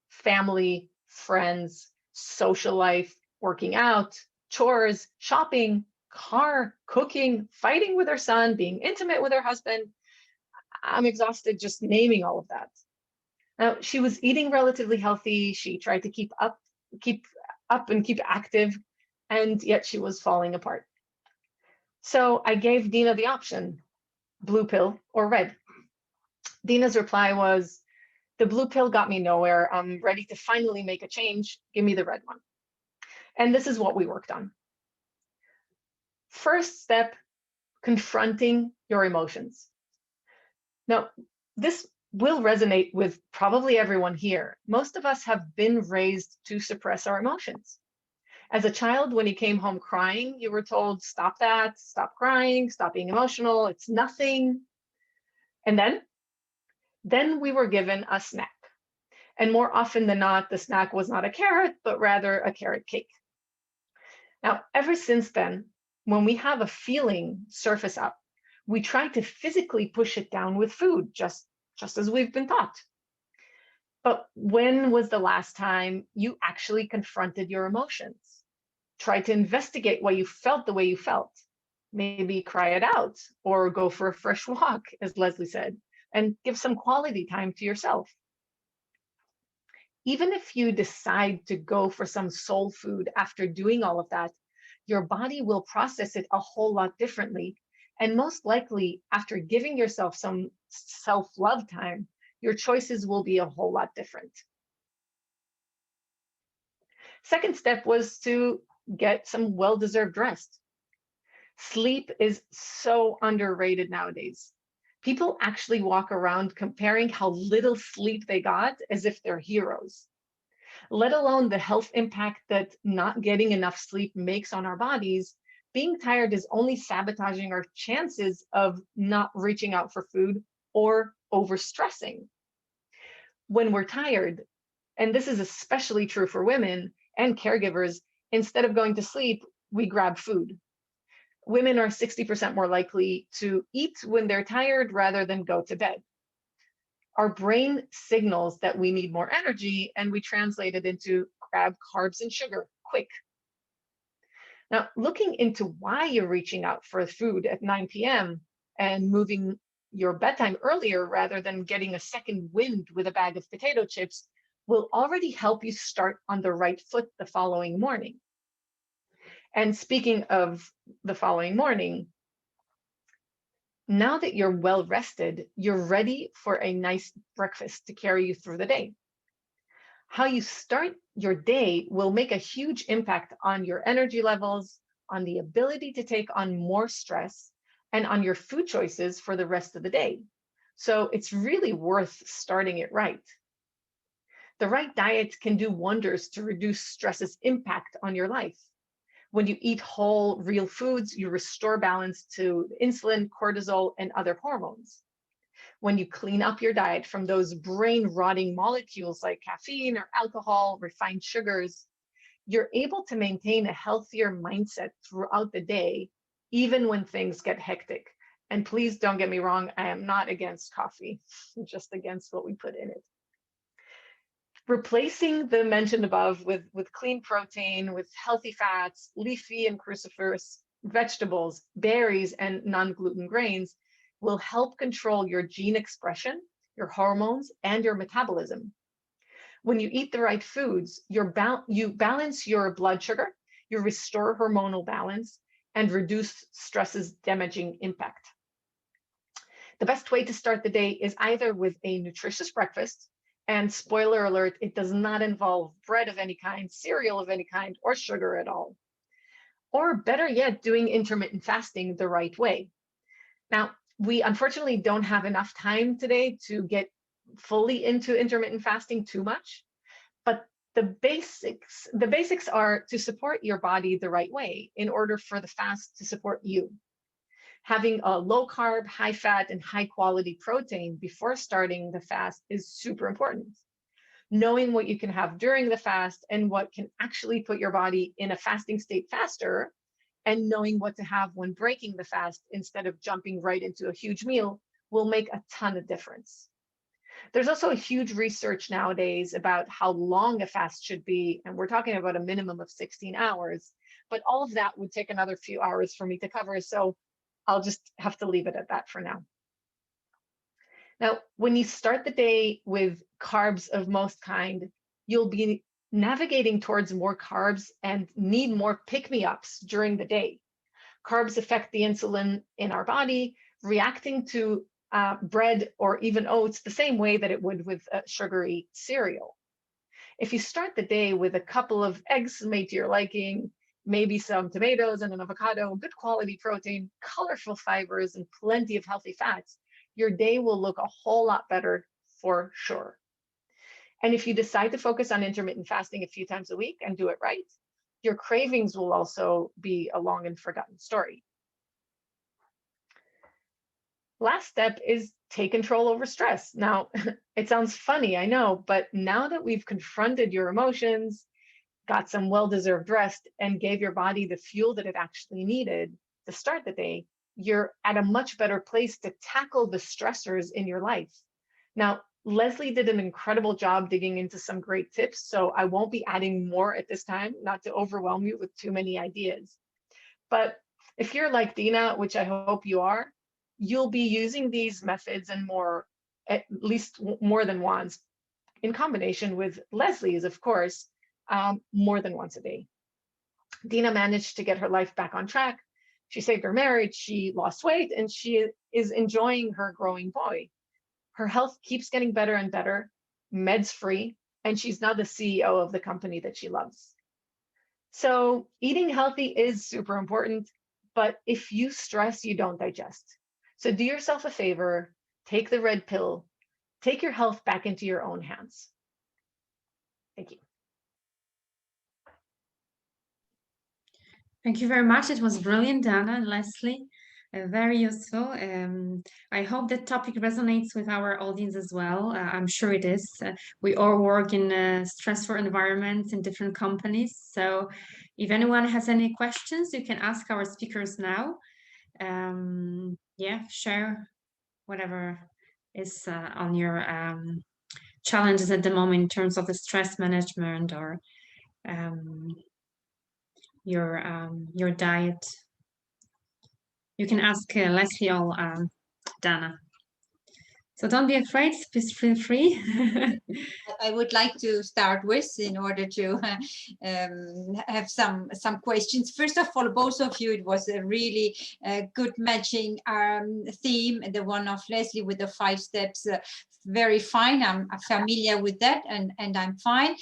family, friends, social life, working out, chores, shopping, car, cooking, fighting with her son, being intimate with her husband. I'm exhausted just naming all of that. Now, she was eating relatively healthy. She tried to keep up and keep active, and yet she was falling apart. So I gave Dina the option, blue pill or red. Dina's reply was, the blue pill got me nowhere. I'm ready to finally make a change. Give me the red one. And this is what we worked on. First step, confronting your emotions. Now, this will resonate with probably everyone here. Most of us have been raised to suppress our emotions. As a child, when you came home crying, you were told, stop that, stop crying, stop being emotional, it's nothing. And then we were given a snack. And more often than not, the snack was not a carrot, but rather a carrot cake. Now, ever since then, when we have a feeling surface up, we try to physically push it down with food, just as we've been taught. But when was the last time you actually confronted your emotions? Try to investigate why you felt the way you felt. Maybe cry it out or go for a fresh walk, as Leslie said, and give some quality time to yourself. Even if you decide to go for some soul food after doing all of that, your body will process it a whole lot differently. And most likely, after giving yourself some self-love time, your choices will be a whole lot different. Second step was to get some well-deserved rest. Sleep is so underrated nowadays. People actually walk around comparing how little sleep they got as if they're heroes, let alone the health impact that not getting enough sleep makes on our bodies. Being tired is only sabotaging our chances of not reaching out for food or overstressing. When we're tired, and this is especially true for women and caregivers, instead of going to sleep, we grab food. Women are 60% more likely to eat when they're tired rather than go to bed. Our brain signals that we need more energy, and we translate it into grab carbs and sugar quick. Now, looking into why you're reaching out for food at 9 p.m. and moving your bedtime earlier rather than getting a second wind with a bag of potato chips will already help you start on the right foot the following morning. And speaking of the following morning, now that you're well rested, you're ready for a nice breakfast to carry you through the day. How you start your day will make a huge impact on your energy levels, on the ability to take on more stress, and on your food choices for the rest of the day. So it's really worth starting it right. The right diet can do wonders to reduce stress's impact on your life. When you eat whole, real foods, you restore balance to insulin, cortisol, and other hormones. When you clean up your diet from those brain-rotting molecules like caffeine or alcohol, refined sugars, you're able to maintain a healthier mindset throughout the day, even when things get hectic. And please don't get me wrong, I am not against coffee, just against what we put in it. Replacing the mentioned above with clean protein, with healthy fats, leafy and cruciferous vegetables, berries, and non-gluten grains will help control your gene expression, your hormones, and your metabolism. When you eat the right foods, you balance your blood sugar, you restore hormonal balance, and reduce stress's damaging impact. The best way to start the day is either with a nutritious breakfast, and spoiler alert, it does not involve bread of any kind, cereal of any kind, or sugar at all. Or better yet, doing intermittent fasting the right way. Now, we unfortunately don't have enough time today to get fully into intermittent fasting too much, but the basics are to support your body the right way in order for the fast to support you. Having a low carb, high fat, and high quality protein before starting the fast is super important. Knowing what you can have during the fast and what can actually put your body in a fasting state faster and knowing what to have when breaking the fast instead of jumping right into a huge meal will make a ton of difference. There's also a huge research nowadays about how long a fast should be, and we're talking about a minimum of 16 hours, but all of that would take another few hours for me to cover, so I'll just have to leave it at that for now. Now, when you start the day with carbs of most kind, you'll be navigating towards more carbs and need more pick-me-ups during the day. Carbs affect the insulin in our body, reacting to bread or even oats the same way that it would with sugary cereal. If you start the day with a couple of eggs made to your liking, maybe some tomatoes and an avocado, good quality protein, colorful fibers, and plenty of healthy fats, your day will look a whole lot better for sure. And if you decide to focus on intermittent fasting a few times a week and do it right, your cravings will also be a long and forgotten story. Last step is take control over stress. Now, it sounds funny, I know, but now that we've confronted your emotions, got some well-deserved rest, and gave your body the fuel that it actually needed to start the day, you're at a much better place to tackle the stressors in your life. Now, Leslie did an incredible job digging into some great tips, so I won't be adding more at this time, not to overwhelm you with too many ideas. But if you're like Dina, which I hope you are, you'll be using these methods and more, at least more than once, in combination with Leslie's, of course, more than once a day. Dina managed to get her life back on track. She saved her marriage, she lost weight, and she is enjoying her growing boy. Her health keeps getting better and better, meds free, and she's now the CEO of the company that she loves. So eating healthy is super important, but if you stress, you don't digest. So do yourself a favor, take the red pill, take your health back into your own hands. Thank you.
Thank you very much. It was brilliant, Dana and Leslie. Very useful. I hope the topic resonates with our audience as well. I'm sure it is. We all work in stressful environments in different companies. So if anyone has any questions, you can ask our speakers now. Yeah, share whatever is on your challenges at the moment in terms of the stress management or your diet. You can ask Leslie or Dana. So don't be afraid, please feel free.
I would like to start with in order to have some questions. First of all, both of you, it was a really good matching theme, the one of Leslie with the 5 steps. Very fine. I'm familiar with that, and I'm fine.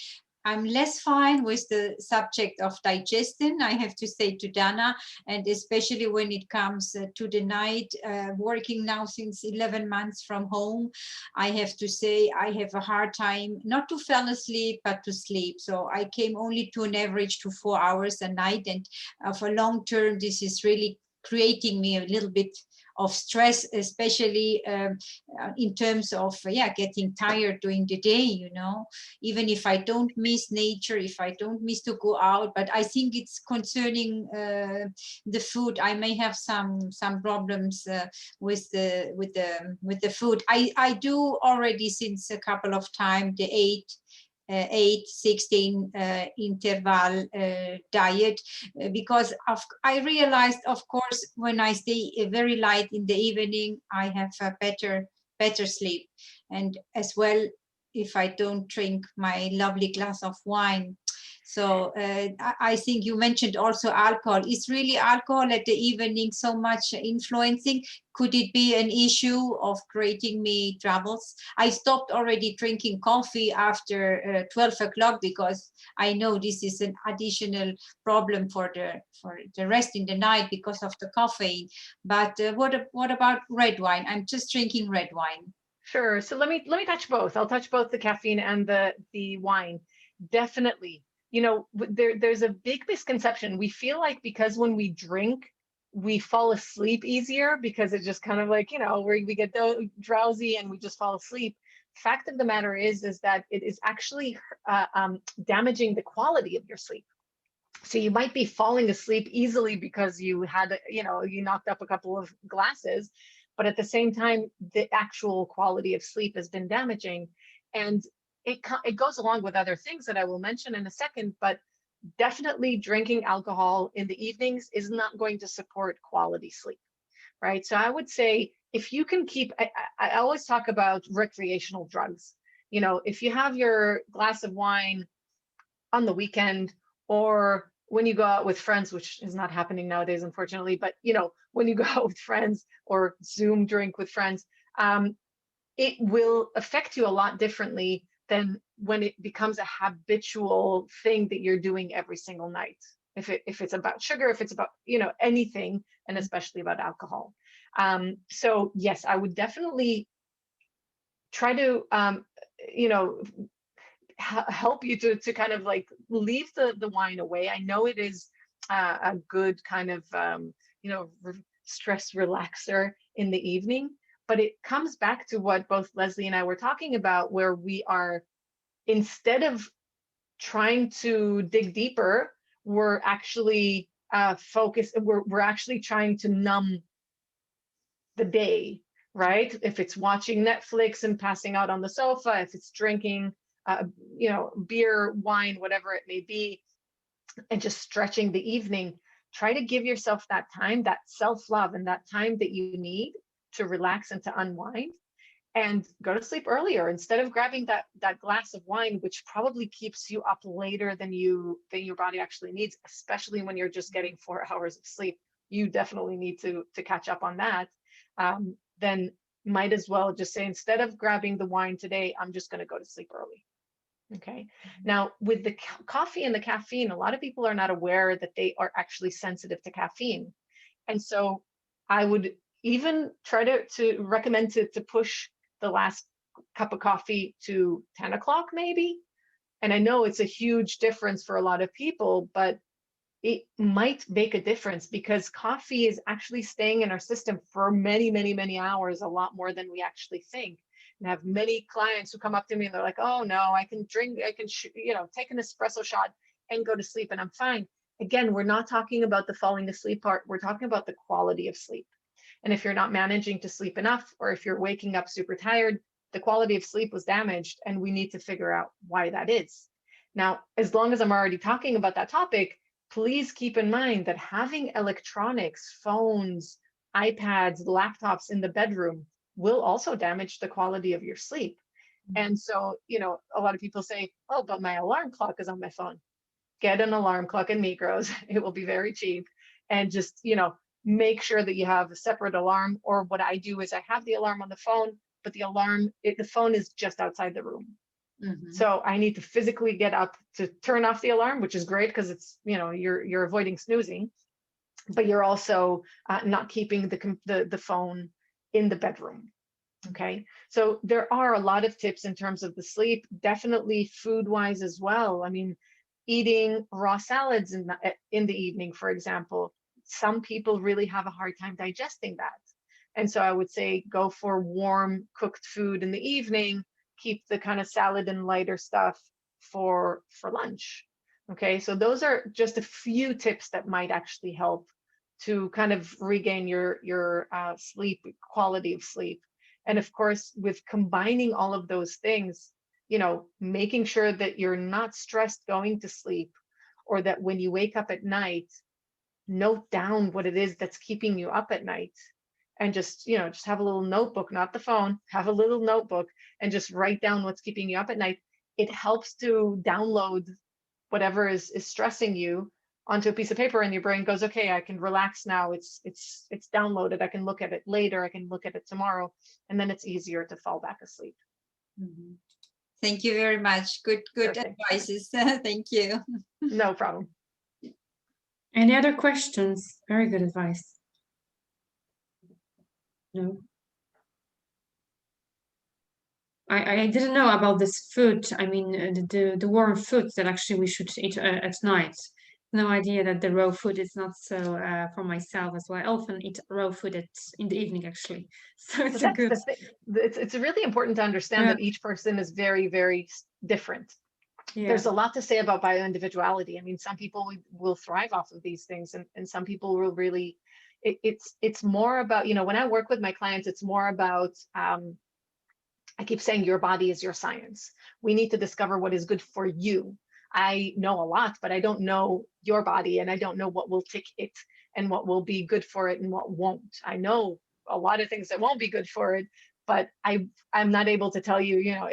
I'm less fine with the subject of digestion, I have to say, to Dana, and especially when it comes to the night, working now since 11 months from home, I have to say I have a hard time not to fall asleep, but to sleep. So I came only to an average to 4 hours a night, and for long term, this is really creating me a little bit of stress, especially in terms of getting tired during the day, you know, even if I don't miss nature, if I don't miss to go out. But I think it's concerning the food. I may have some problems with the food. I do already since a couple of time the 8-16 interval diet, because I realized, of course, when I stay very light in the evening, I have a better sleep, and as well if I don't drink my lovely glass of wine. So I think you mentioned also alcohol. Is really alcohol at the evening so much influencing? Could it be an issue of creating me troubles? I stopped already drinking coffee after 12 o'clock because I know this is an additional problem for the rest in the night because of the caffeine. But what about red wine? I'm just drinking red wine.
Sure. So let me touch both. I'll touch both the caffeine and the wine. Definitely. You know, there's a big misconception. We feel like because when we drink, we fall asleep easier because it just kind of like, you know, we get drowsy and we just fall asleep. Fact of the matter is that it is actually damaging the quality of your sleep. So you might be falling asleep easily because you had, you know, you knocked up a couple of glasses, but at the same time, the actual quality of sleep has been damaging. And it goes along with other things that I will mention in a second, but definitely drinking alcohol in the evenings is not going to support quality sleep, right? So I would say if you can keep, I always talk about recreational drugs. You know, if you have your glass of wine on the weekend, or when you go out with friends, which is not happening nowadays, unfortunately, but you know, when you go out with friends or Zoom drink with friends, it will affect you a lot differently than when it becomes a habitual thing that you're doing every single night. If it's about sugar, if it's about, you know, anything, and especially about alcohol. So yes, I would definitely try to, you know, help you to kind of like leave the wine away. I know it is a good kind of, you know, stress relaxer in the evening, but it comes back to what both Leslie and I were talking about, where we are, instead of trying to dig deeper, we're actually focused, we're actually trying to numb the day, right? If it's watching Netflix and passing out on the sofa, if it's drinking, you know, beer, wine, whatever it may be, and just stretching the evening, try to give yourself that time, that self-love, and that time that you need to relax and to unwind, and go to sleep earlier instead of grabbing that glass of wine, which probably keeps you up later than your body actually needs, especially when you're just getting 4 hours of sleep. You definitely need to catch up on that. Then might as well just say, instead of grabbing the wine today, I'm just going to go to sleep early. Okay. Now, with the coffee and the caffeine, a lot of people are not aware that they are actually sensitive to caffeine. And so I would even try to recommend to push the last cup of coffee to 10 o'clock maybe. And I know it's a huge difference for a lot of people, but it might make a difference, because coffee is actually staying in our system for many, many, many hours, a lot more than we actually think. And I have many clients who come up to me and they're like, oh no, I can drink, you know, take an espresso shot and go to sleep and I'm fine. Again, we're not talking about the falling asleep part. We're talking about the quality of sleep. And if you're not managing to sleep enough, or if you're waking up super tired, the quality of sleep was damaged, and we need to figure out why that is. Now, as long as I'm already talking about that topic, please keep in mind that having electronics, phones, iPads, laptops in the bedroom will also damage the quality of your sleep. And so, you know, a lot of people say, oh, but my alarm clock is on my phone. Get an alarm clock in Migros. It will be very cheap. And just, you know, make sure that you have a separate alarm. Or what I do is I have the alarm on the phone, but the phone is just outside the room. Mm-hmm. So I need to physically get up to turn off the alarm, which is great because it's, you know, you're avoiding snoozing, but you're also not keeping the phone in the bedroom. Okay, so there are a lot of tips in terms of the sleep, definitely food wise as well. I mean, eating raw salads in the evening, for example, some people really have a hard time digesting that. And so I would say go for warm cooked food in the evening, keep the kind of salad and lighter stuff for lunch. Okay, so those are just a few tips that might actually help to kind of regain your sleep, quality of sleep. And of course, with combining all of those things, you know, making sure that you're not stressed going to sleep, or that when you wake up at night, note down what it is that's keeping you up at night. And just, you know, just have a little notebook, not the phone, have a little notebook and just write down what's keeping you up at night. It helps to download whatever is stressing you onto a piece of paper, and your brain goes, okay, I can relax now. It's downloaded. I can look at it later. I can look at it tomorrow. And then it's easier to fall back asleep.
Mm-hmm. Thank you very much. Good okay. Advices. Thank you.
No problem.
Any other questions? Very good advice. No. I didn't know about this food. I mean, the warm food that actually we should eat at night. No idea that the raw food is not so for myself as well. I often eat raw food in the evening actually. So it's a good.
It's really important to understand that each person is very, very different. there's a lot to say about bioindividuality. I mean, some people will thrive off of these things, and some people will really, it's more about, you know, when I work with my clients, it's more about, I keep saying your body is your science. We need to discover what is good for you. I know a lot, but I don't know your body, and I don't know what will tick it and what will be good for it and what won't. I know a lot of things that won't be good for it, but I'm not able to tell you, you know,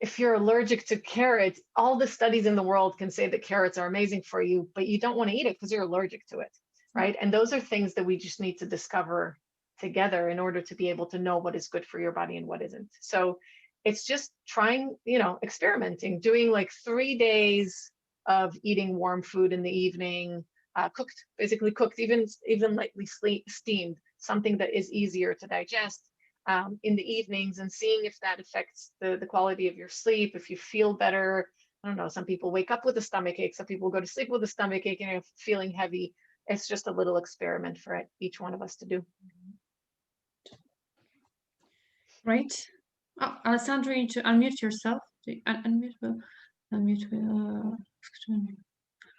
if you're allergic to carrots, all the studies in the world can say that carrots are amazing for you, but you don't want to eat it because you're allergic to it, right? And those are things that we just need to discover together in order to be able to know what is good for your body and what isn't. So it's just trying, you know, experimenting, doing like 3 days of eating warm food in the evening, cooked, basically cooked, even lightly steamed, something that is easier to digest, in the evenings, and seeing if that affects the quality of your sleep, if you feel better. I don't know, some people wake up with a stomach ache, some people go to sleep with a stomach ache and feeling heavy. It's just a little experiment for each one of us to do.
Right. Oh, Alessandro, you need to unmute yourself. Unmute. I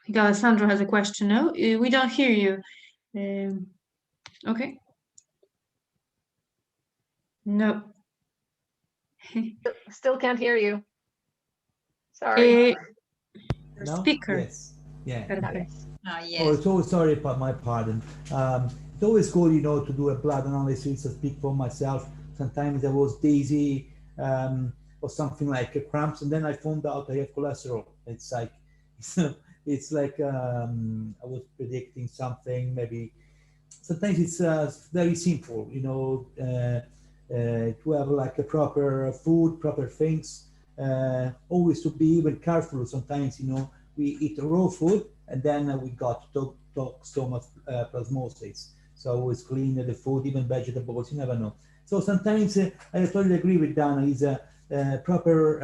think Alessandro has a question. No, we don't hear you. Okay. No.
Still can't hear you. Sorry.
No?
Speaker.
Yes. Yeah.
Perfect.
Yes.
Oh, it's always, sorry, but my pardon. It's always good, you know, to do a blood analysis. I speak for myself. Sometimes I was dizzy, or something like cramps, and then I found out I have cholesterol. It's like, it's like I was predicting something. Maybe sometimes it's very simple, you know, to have like a proper food, proper things. Always to be even careful. Sometimes, you know, we eat raw food and then we got stomach plasmosis. So always clean the food, even vegetables. You never know. So sometimes I totally agree with Dana. Is a proper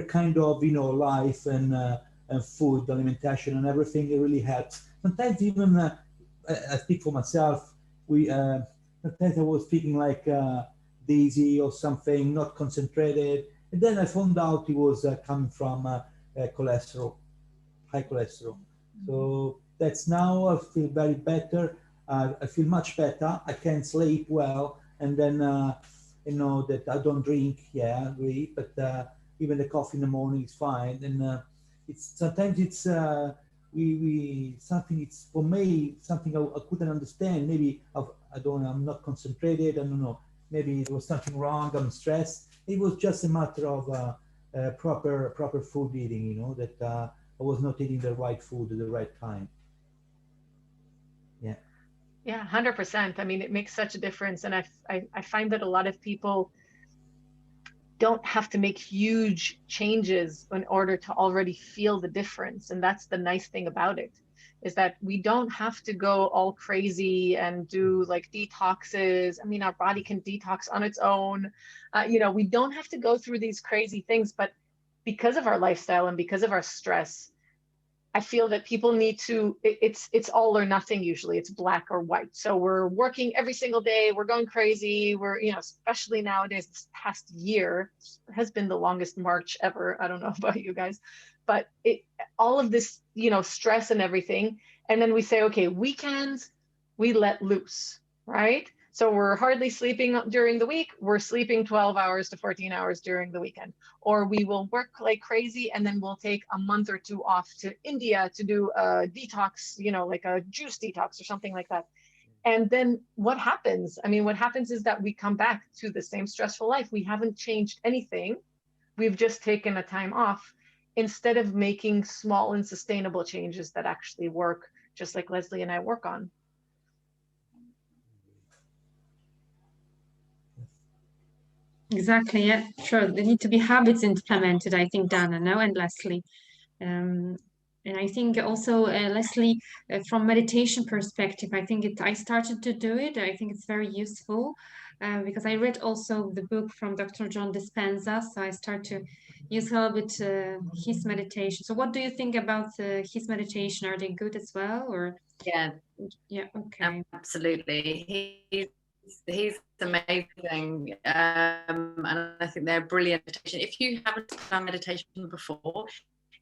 kind of, you know, life and food, alimentation, and everything. It really helps. Sometimes even I speak for myself. We sometimes I was feeling like dizzy or something, not concentrated, and then I found out it was coming from cholesterol, high cholesterol. So that's now I feel very better. I feel much better. I can sleep well, and then you know that I don't drink. Yeah, I agree. But even the coffee in the morning is fine. And it's sometimes it's we something. It's for me something I couldn't understand. Maybe I don't. I'm not concentrated. I don't know. Maybe it was something wrong. I'm stressed. It was just a matter of proper food eating. You know that I was not eating the right food at the right time. Yeah.
Yeah, 100%. I mean, it makes such a difference. And I find that a lot of people don't have to make huge changes in order to already feel the difference. And that's the nice thing about it, is that we don't have to go all crazy and do like detoxes. I mean, our body can detox on its own. You know, we don't have to go through these crazy things, but because of our lifestyle and because of our stress, I feel that people need to, it's all or nothing usually. It's black or white. So we're working every single day. We're going crazy. We're, you know, especially nowadays, this past year has been the longest March ever. I don't know about you guys, but all of this, you know, stress and everything. And then we say, okay, weekends, we let loose, right? So we're hardly sleeping during the week. We're sleeping 12 hours to 14 hours during the weekend. Or we will work like crazy and then we'll take a month or two off to India to do a detox, you know, like a juice detox or something like that. And then what happens? I mean, what happens is that we come back to the same stressful life. We haven't changed anything. We've just taken a time off instead of making small and sustainable changes that actually work, just like Leslie and I work on.
Exactly. Yeah, sure. There need to be habits implemented, I think, Dana, no, and Leslie. And I think also, Leslie, from meditation perspective, I think I started to do it. I think it's very useful because I read also the book from Dr. John Dispenza. So I start to use a little bit his meditation. So what do you think about his meditation? Are they good as well? Or
Yeah,
yeah, okay.
absolutely. He's He's amazing, and I think they're brilliant meditation. If you haven't done meditation before,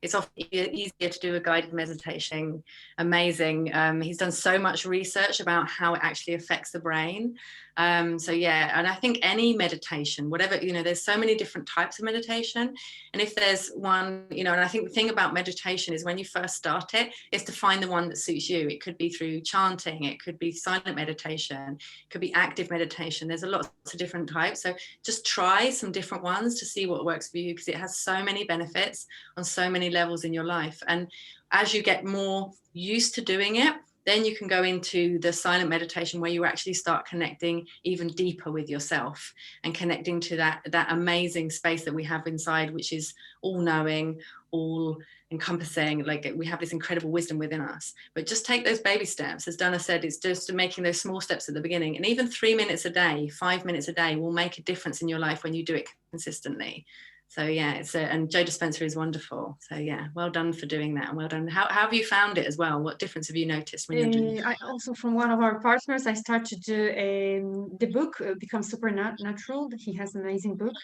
it's often easier to do a guided meditation. Amazing. He's done so much research about how it actually affects the brain. So yeah, and I think any meditation, whatever, there's so many different types of meditation. And if there's one, and I think the thing about meditation is when you first start it, is to find the one that suits you. It could be through chanting, it could be silent meditation, it could be active meditation. There's a lot of different types. So just try some different ones to see what works for you, because it has so many benefits on so many levels in your life. And as you get more used to doing it, then you can go into the silent meditation where you actually start connecting even deeper with yourself and connecting to that amazing space that we have inside, which is all knowing, all encompassing. Like, we have this incredible wisdom within us. But just take those baby steps. As Dana said, it's just making those small steps at the beginning. And even 3 minutes a day, 5 minutes a day will make a difference in your life when you do it consistently. So yeah, and Joe Dispenza is wonderful. So yeah, well done for doing that, and well done. How have you found it as well? What difference have you noticed when you're doing it?
I also, from one of our partners, I started to do the book Become Supernatural. He has an amazing book,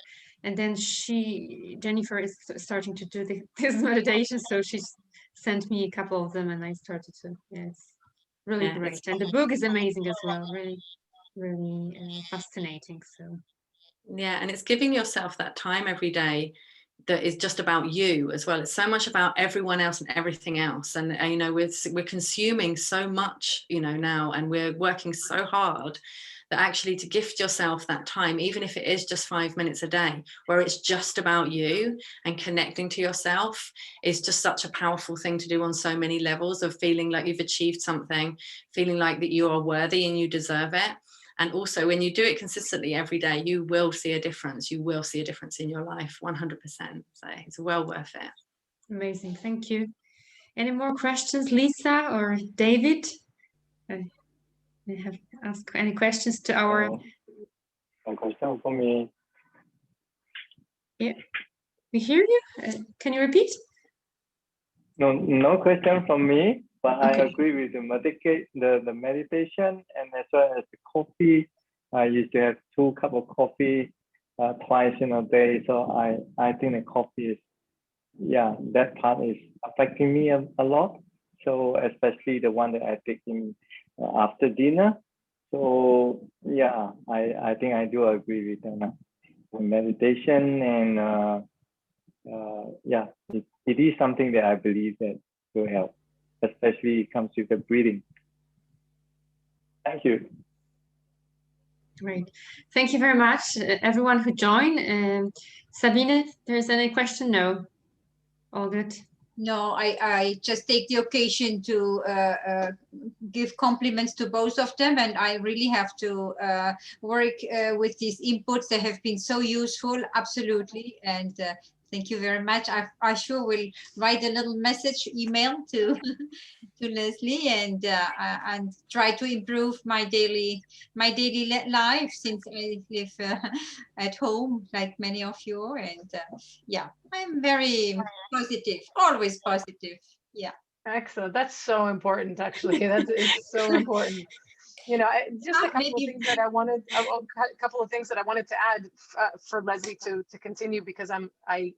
and then Jennifer is starting to do this meditation, so she sent me a couple of them, and I started to. Yeah, it's really great, and the book is amazing as well. Really, really fascinating. So.
Yeah, and it's giving yourself that time every day that is just about you as well. It's so much about everyone else and everything else. And we're consuming so much, now, and we're working so hard that actually to gift yourself that time, even if it is just 5 minutes a day, where it's just about you and connecting to yourself, is just such a powerful thing to do on so many levels, of feeling like you've achieved something, feeling like that you are worthy and you deserve it. And also, when you do it consistently every day, you will see a difference. You will see a difference in your life, 100%. So it's well worth it.
Amazing. Thank you. Any more questions, Lisa or David? You have asked any questions to our...
One question for me.
Yeah, we hear you. Can you repeat?
No question from me. But
Okay.
I agree with the meditation, and as well as the coffee. I used to have 2 cups of coffee twice in a day. So I think the coffee is, that part is affecting me a lot. So especially the one that I take in after dinner. So yeah, I think I do agree with the meditation, and it is something that I believe that will help. Especially it comes with the breathing. Thank you.
Great. Thank you very much, everyone who joined. Sabine, there's any question? No. All good.
No, I just take the occasion to give compliments to both of them, and I really have to work with these inputs. They have been so useful, absolutely, and thank you very much. I sure will write a little email to to Leslie and try to improve my daily life, since I live at home like many of you. And I'm very positive, always positive. Yeah.
Excellent. That's so important, actually. It's so important. Just a couple of things that I wanted, to add for Leslie to continue, because I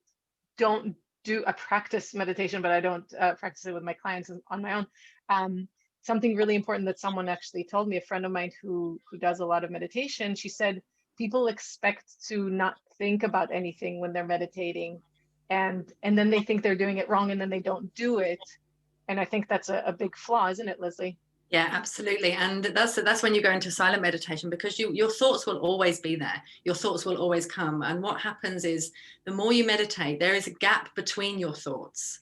don't do a practice meditation, but I don't practice it with my clients on my own. Something really important that someone actually told me, a friend of mine who does a lot of meditation, she said people expect to not think about anything when they're meditating, and then they think they're doing it wrong, and then they don't do it. And I think that's a big flaw, isn't it, Leslie?
Yeah, absolutely. And that's when you go into silent meditation, because your thoughts will always be there. Your thoughts will always come. And what happens is, the more you meditate, there is a gap between your thoughts,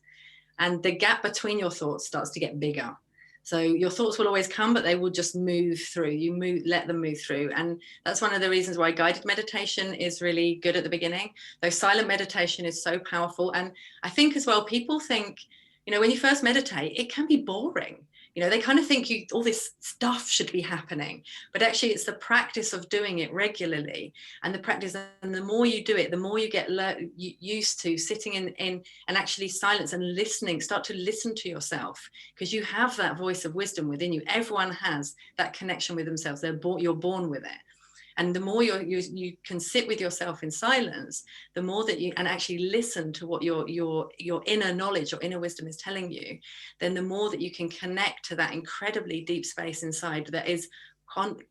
and the gap between your thoughts starts to get bigger. So your thoughts will always come, but they will just move through. Let them move through. And that's one of the reasons why guided meditation is really good at the beginning. Though silent meditation is so powerful. And I think as well, people think, when you first meditate, it can be boring, You know, they kind of think all this stuff should be happening, but actually it's the practice of doing it regularly, and the practice, and the more you do it, the more you get used to sitting in and actually silence and listening. Start to listen to yourself, because you have that voice of wisdom within you. Everyone has that connection with themselves. You're born with it. And the more you can sit with yourself in silence, the more that you and actually listen to what your inner knowledge or inner wisdom is telling you, then the more that you can connect to that incredibly deep space inside that is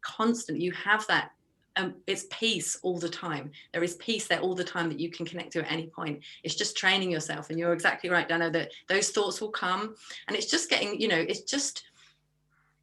constant. You have that. It's peace all the time. There is peace there all the time that you can connect to at any point. It's just training yourself. And you're exactly right, Dana, that those thoughts will come. And it's just getting, it's just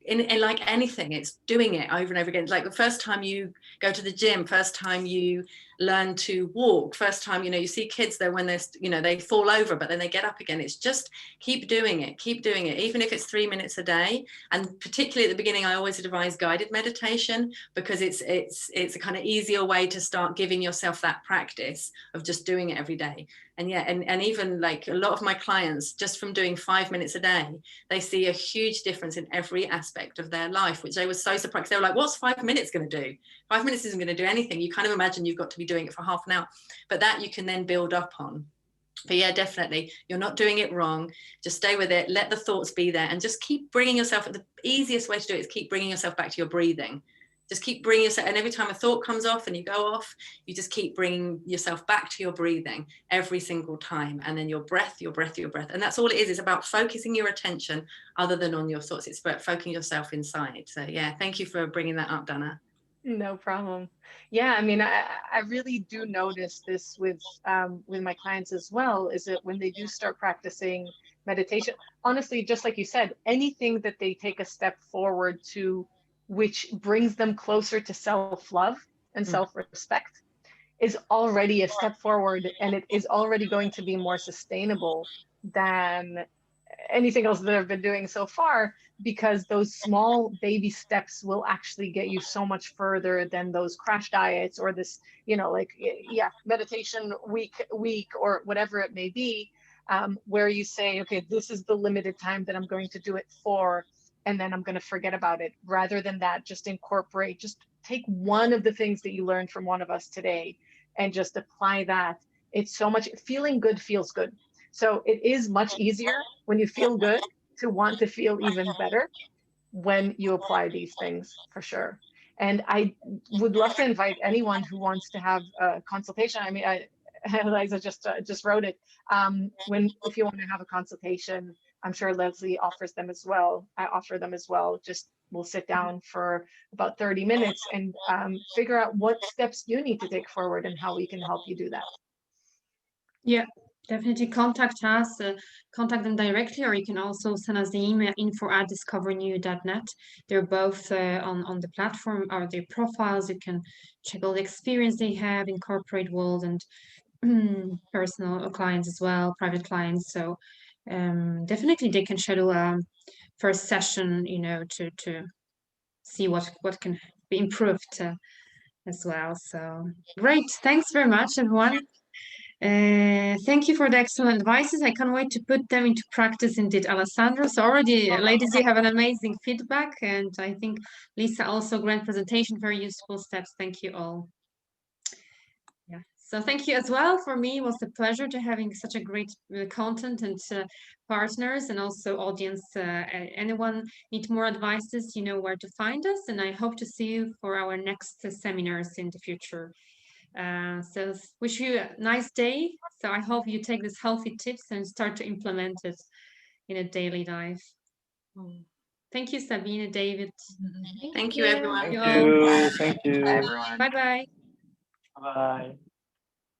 in like anything, it's doing it over and over again. Like the first time you go to the gym, first time you learn to walk, first time, you see kids there when they're, they fall over, but then they get up again. It's just keep doing it, even if it's 3 minutes a day. And particularly at the beginning, I always advise guided meditation, because it's a kind of easier way to start giving yourself that practice of just doing it every day. And yeah, and even like a lot of my clients, just from doing 5 minutes a day, they see a huge difference in every aspect of their life, which they were so surprised. They were like, what's 5 minutes going to do? 5 minutes isn't going to do anything. You kind of imagine you've got to be doing it for half an hour, but that you can then build up on. But yeah, definitely, you're not doing it wrong. Just stay with it. Let the thoughts be there, and just keep bringing yourself. The easiest way to do it is keep bringing yourself back to your breathing. Just keep bringing yourself, and every time a thought comes off and you go off, you just keep bringing yourself back to your breathing every single time. And then your breath. And that's all it is. It's about focusing your attention other than on your thoughts. It's about focusing yourself inside. So yeah, thank you for bringing that up, Dana.
No problem. Yeah, I mean, I really do notice this with my clients as well, is that when they do start practicing meditation, honestly, just like you said, anything that they take a step forward to, which brings them closer to self-love and self-respect, is already a step forward, and it is already going to be more sustainable than anything else that I've been doing so far, because those small baby steps will actually get you so much further than those crash diets or this, meditation week or whatever it may be, where you say, okay, this is the limited time that I'm going to do it for, and then I'm going to forget about it. Rather than that, just take one of the things that you learned from one of us today and just apply that. It's so much, feeling good feels good. So it is much easier when you feel good to want to feel even better when you apply these things, for sure. And I would love to invite anyone who wants to have a consultation. I mean, Eliza just wrote it. If you want to have a consultation, I'm sure Leslie offers them as well. I offer them as well. Just we'll sit down for about 30 minutes and figure out what steps you need to take forward and how we can help you do that.
Yeah, definitely contact us, contact them directly, or you can also send us the email info@discovernew.net. They're both on the platform, or their profiles. You can check all the experience they have in corporate world and personal clients as well, private clients. So definitely they can schedule a first session, to see what can be improved as well. So great, thanks very much, everyone. Thank you for the excellent advices. I can't wait to put them into practice indeed, Alessandro. So already, ladies, you have an amazing feedback, and I think Lisa also great presentation, very useful steps. Thank you all. Yeah. So thank you as well. For me, it was a pleasure to having such a great content and partners, and also audience. Anyone need more advices, you know where to find us, and I hope to see you for our next seminars in the future. So wish you a nice day. So I hope you take these healthy tips and start to implement it in a daily life. Thank you, Sabine, David.
Thank you, everyone.
Thank you.
Bye, everyone.
Bye-bye.
Bye.